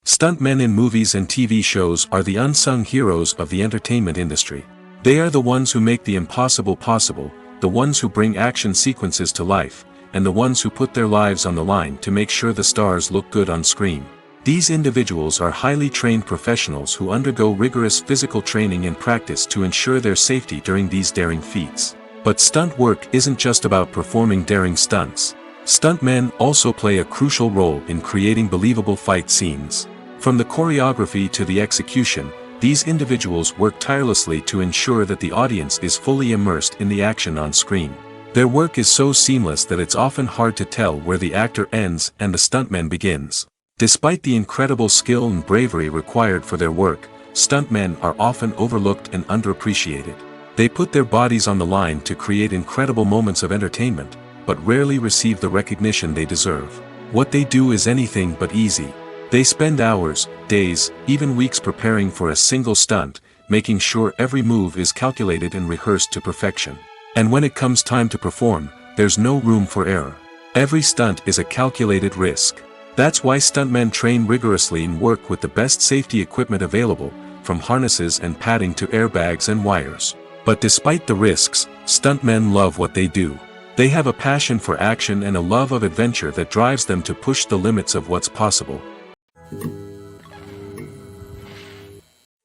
Stuntmen in movies and TV shows are the unsung heroes of the entertainment industry. They are the ones who make the impossible possible, the ones who bring action sequences to life, and the ones who put their lives on the line to make sure the stars look good on screen. These individuals are highly trained professionals who undergo rigorous physical training and practice to ensure their safety during these daring feats. But stunt work isn't just about performing daring stunts. Stuntmen also play a crucial role in creating believable fight scenes. From the choreography to the execution, these individuals work tirelessly to ensure that the audience is fully immersed in the action on screen. Their work is so seamless that it's often hard to tell where the actor ends and the stuntman begins. Despite the incredible skill and bravery required for their work, stuntmen are often overlooked and underappreciated. They put their bodies on the line to create incredible moments of entertainment, but rarely receive the recognition they deserve. What they do is anything but easy. They spend hours, days, even weeks preparing for a single stunt, making sure every move is calculated and rehearsed to perfection. And when it comes time to perform, there's no room for error. Every stunt is a calculated risk. That's why stuntmen train rigorously and work with the best safety equipment available, from harnesses and padding to airbags and wires. But despite the risks, stuntmen love what they do. They have a passion for action and a love of adventure that drives them to push the limits of what's possible.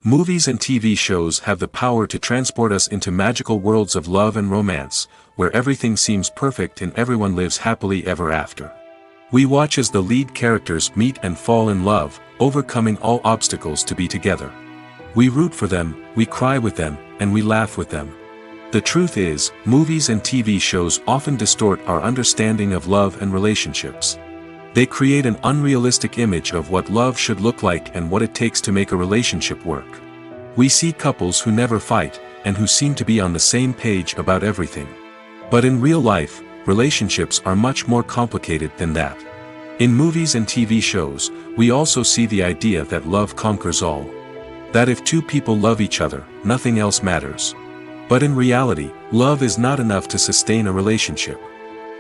Movies and TV shows have the power to transport us into magical worlds of love and romance, where everything seems perfect and everyone lives happily ever after. We watch as the lead characters meet and fall in love, overcoming all obstacles to be together. We root for them, we cry with them, and we laugh with them. The truth is, movies and TV shows often distort our understanding of love and relationships. They create an unrealistic image of what love should look like and what it takes to make a relationship work. We see couples who never fight, and who seem to be on the same page about everything. But in real life, relationships are much more complicated than that. In movies and TV shows, we also see the idea that love conquers all. That if two people love each other, nothing else matters. But in reality, love is not enough to sustain a relationship.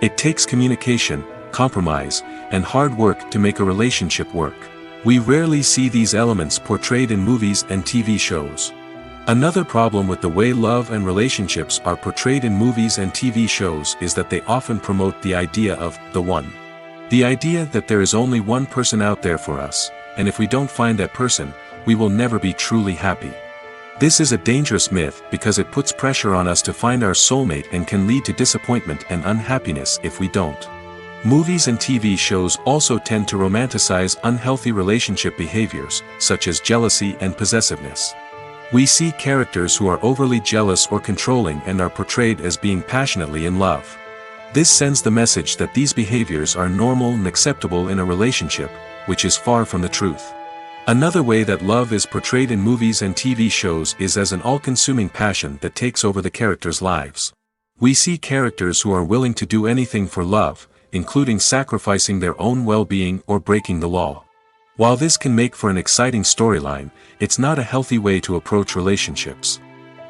It takes communication, compromise, and hard work to make a relationship work. We rarely see these elements portrayed in movies and TV shows. Another problem with the way love and relationships are portrayed in movies and TV shows is that they often promote the idea of the one. The idea that there is only one person out there for us, and if we don't find that person, we will never be truly happy. This is a dangerous myth because it puts pressure on us to find our soulmate and can lead to disappointment and unhappiness if we don't. Movies and TV shows also tend to romanticize unhealthy relationship behaviors, such as jealousy and possessiveness. We see characters who are overly jealous or controlling and are portrayed as being passionately in love. This sends the message that these behaviors are normal and acceptable in a relationship, which is far from the truth. Another way that love is portrayed in movies and TV shows is as an all-consuming passion that takes over the characters' lives. We see characters who are willing to do anything for love, including sacrificing their own well-being or breaking the law. While this can make for an exciting storyline, it's not a healthy way to approach relationships.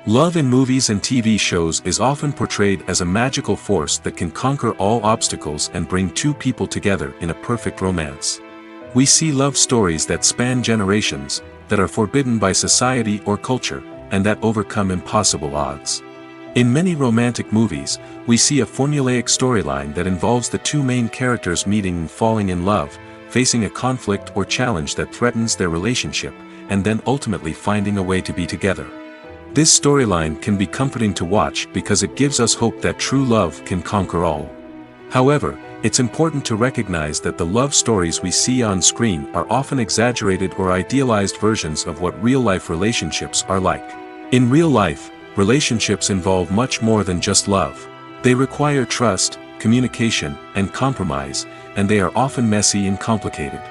Love in movies and TV shows is often portrayed as a magical force that can conquer all obstacles and bring two people together in a perfect romance. We see love stories that span generations, that are forbidden by society or culture, and that overcome impossible odds. In many romantic movies, we see a formulaic storyline that involves the two main characters meeting and falling in love, facing a conflict or challenge that threatens their relationship, and then ultimately finding a way to be together. This storyline can be comforting to watch because it gives us hope that true love can conquer all. However, it's important to recognize that the love stories we see on screen are often exaggerated or idealized versions of what real-life relationships are like. In real life, relationships involve much more than just love. They require trust, communication, and compromise, and they are often messy and complicated.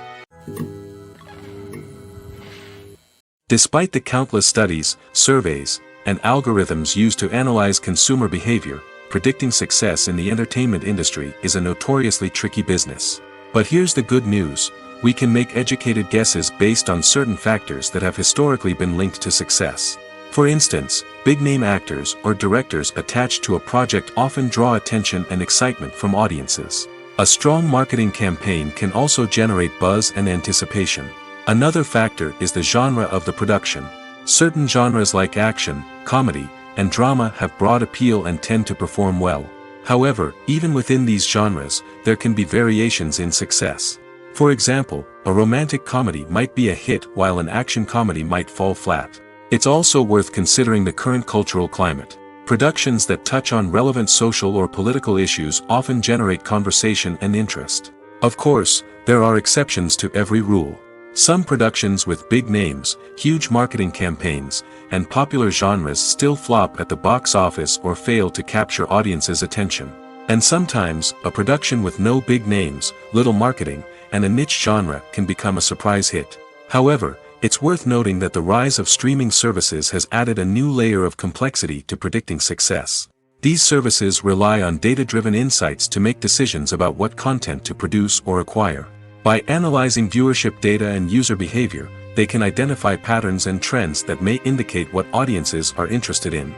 Despite the countless studies, surveys, and algorithms used to analyze consumer behavior, predicting success in the entertainment industry is a notoriously tricky business. But here's the good news: we can make educated guesses based on certain factors that have historically been linked to success. For instance, big-name actors or directors attached to a project often draw attention and excitement from audiences. A strong marketing campaign can also generate buzz and anticipation. Another factor is the genre of the production. Certain genres like action, comedy, and drama have broad appeal and tend to perform well. However, even within these genres, there can be variations in success. For example, a romantic comedy might be a hit while an action comedy might fall flat. It's also worth considering the current cultural climate. Productions that touch on relevant social or political issues often generate conversation and interest. Of course, there are exceptions to every rule. Some productions with big names, huge marketing campaigns, and popular genres still flop at the box office or fail to capture audiences' attention. And sometimes, a production with no big names, little marketing, and a niche genre can become a surprise hit. However, it's worth noting that the rise of streaming services has added a new layer of complexity to predicting success. These services rely on data-driven insights to make decisions about what content to produce or acquire. By analyzing viewership data and user behavior, they can identify patterns and trends that may indicate what audiences are interested in.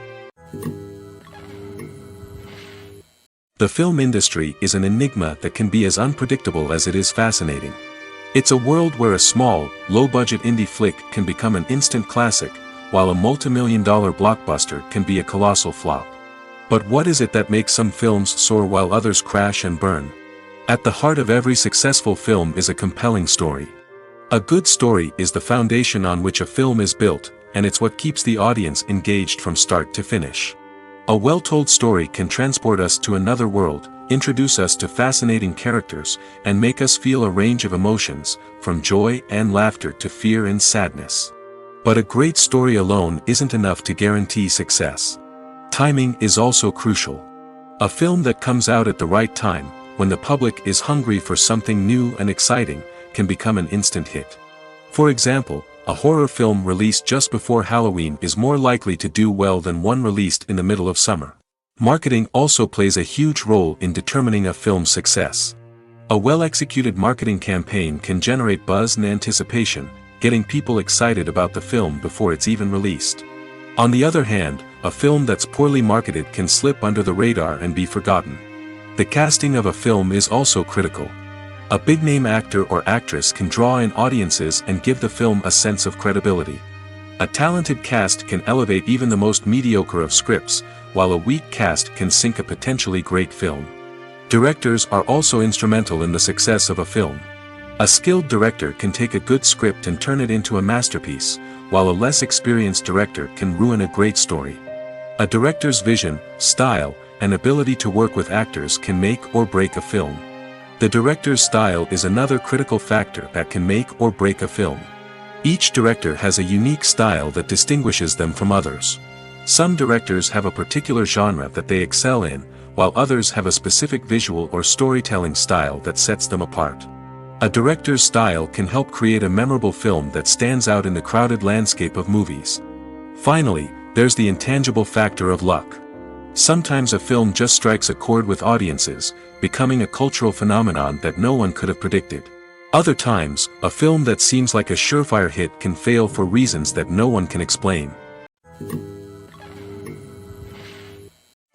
The film industry is an enigma that can be as unpredictable as it is fascinating. It's a world where a small, low-budget indie flick can become an instant classic, while a multi-million-dollar blockbuster can be a colossal flop. But what is it that makes some films soar while others crash and burn? At the heart of every successful film is a compelling story. A good story is the foundation on which a film is built, and it's what keeps the audience engaged from start to finish. A well-told story can transport us to another world, introduce us to fascinating characters, and make us feel a range of emotions, from joy and laughter to fear and sadness. But a great story alone isn't enough to guarantee success. Timing is also crucial. A film that comes out at the right time, when the public is hungry for something new and exciting, can become an instant hit. For example, a horror film released just before Halloween is more likely to do well than one released in the middle of summer. Marketing also plays a huge role in determining a film's success. A well-executed marketing campaign can generate buzz and anticipation, getting people excited about the film before it's even released. On the other hand, a film that's poorly marketed can slip under the radar and be forgotten. The casting of a film is also critical. A big-name actor or actress can draw in audiences and give the film a sense of credibility. A talented cast can elevate even the most mediocre of scripts, while a weak cast can sink a potentially great film. Directors are also instrumental in the success of a film. A skilled director can take a good script and turn it into a masterpiece, while a less experienced director can ruin a great story. A director's vision, style, and ability to work with actors can make or break a film. The director's style is another critical factor that can make or break a film. Each director has a unique style that distinguishes them from others. Some directors have a particular genre that they excel in, while others have a specific visual or storytelling style that sets them apart. A director's style can help create a memorable film that stands out in the crowded landscape of movies. Finally, there's the intangible factor of luck. Sometimes a film just strikes a chord with audiences, becoming a cultural phenomenon that no one could have predicted. Other times, a film that seems like a surefire hit can fail for reasons that no one can explain.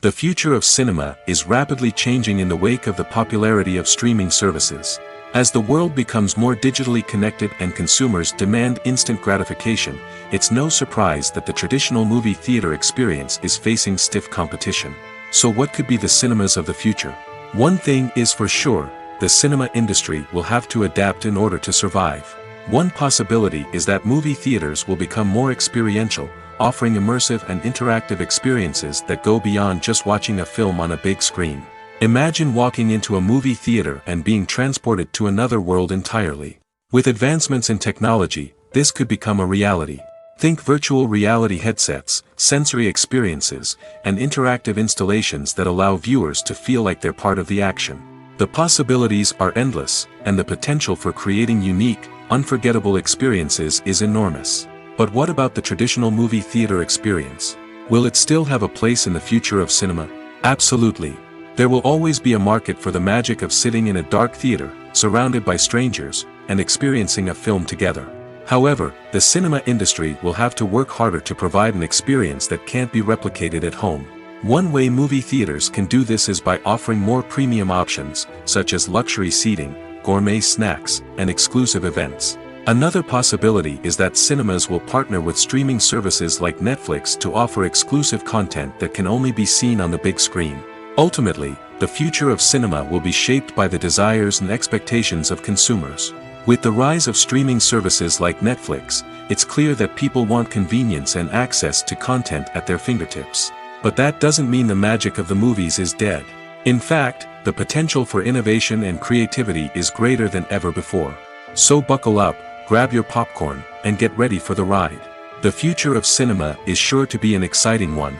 The future of cinema is rapidly changing in the wake of the popularity of streaming services. As the world becomes more digitally connected and consumers demand instant gratification, it's no surprise that the traditional movie theater experience is facing stiff competition. So what could be the cinemas of the future? One thing is for sure, the cinema industry will have to adapt in order to survive. One possibility is that movie theaters will become more experiential, offering immersive and interactive experiences that go beyond just watching a film on a big screen. Imagine walking into a movie theater and being transported to another world entirely. With advancements in technology, this could become a reality. Think virtual reality headsets, sensory experiences, and interactive installations that allow viewers to feel like they're part of the action. The possibilities are endless, and the potential for creating unique, unforgettable experiences is enormous. But what about the traditional movie theater experience? Will it still have a place in the future of cinema? Absolutely. There will always be a market for the magic of sitting in a dark theater, surrounded by strangers, and experiencing a film together. However, the cinema industry will have to work harder to provide an experience that can't be replicated at home. One way movie theaters can do this is by offering more premium options, such as luxury seating, gourmet snacks, and exclusive events. Another possibility is that cinemas will partner with streaming services like Netflix to offer exclusive content that can only be seen on the big screen. Ultimately, the future of cinema will be shaped by the desires and expectations of consumers. With the rise of streaming services like Netflix, it's clear that people want convenience and access to content at their fingertips. But that doesn't mean the magic of the movies is dead. In fact, the potential for innovation and creativity is greater than ever before. So buckle up, grab your popcorn, and get ready for the ride. The future of cinema is sure to be an exciting one.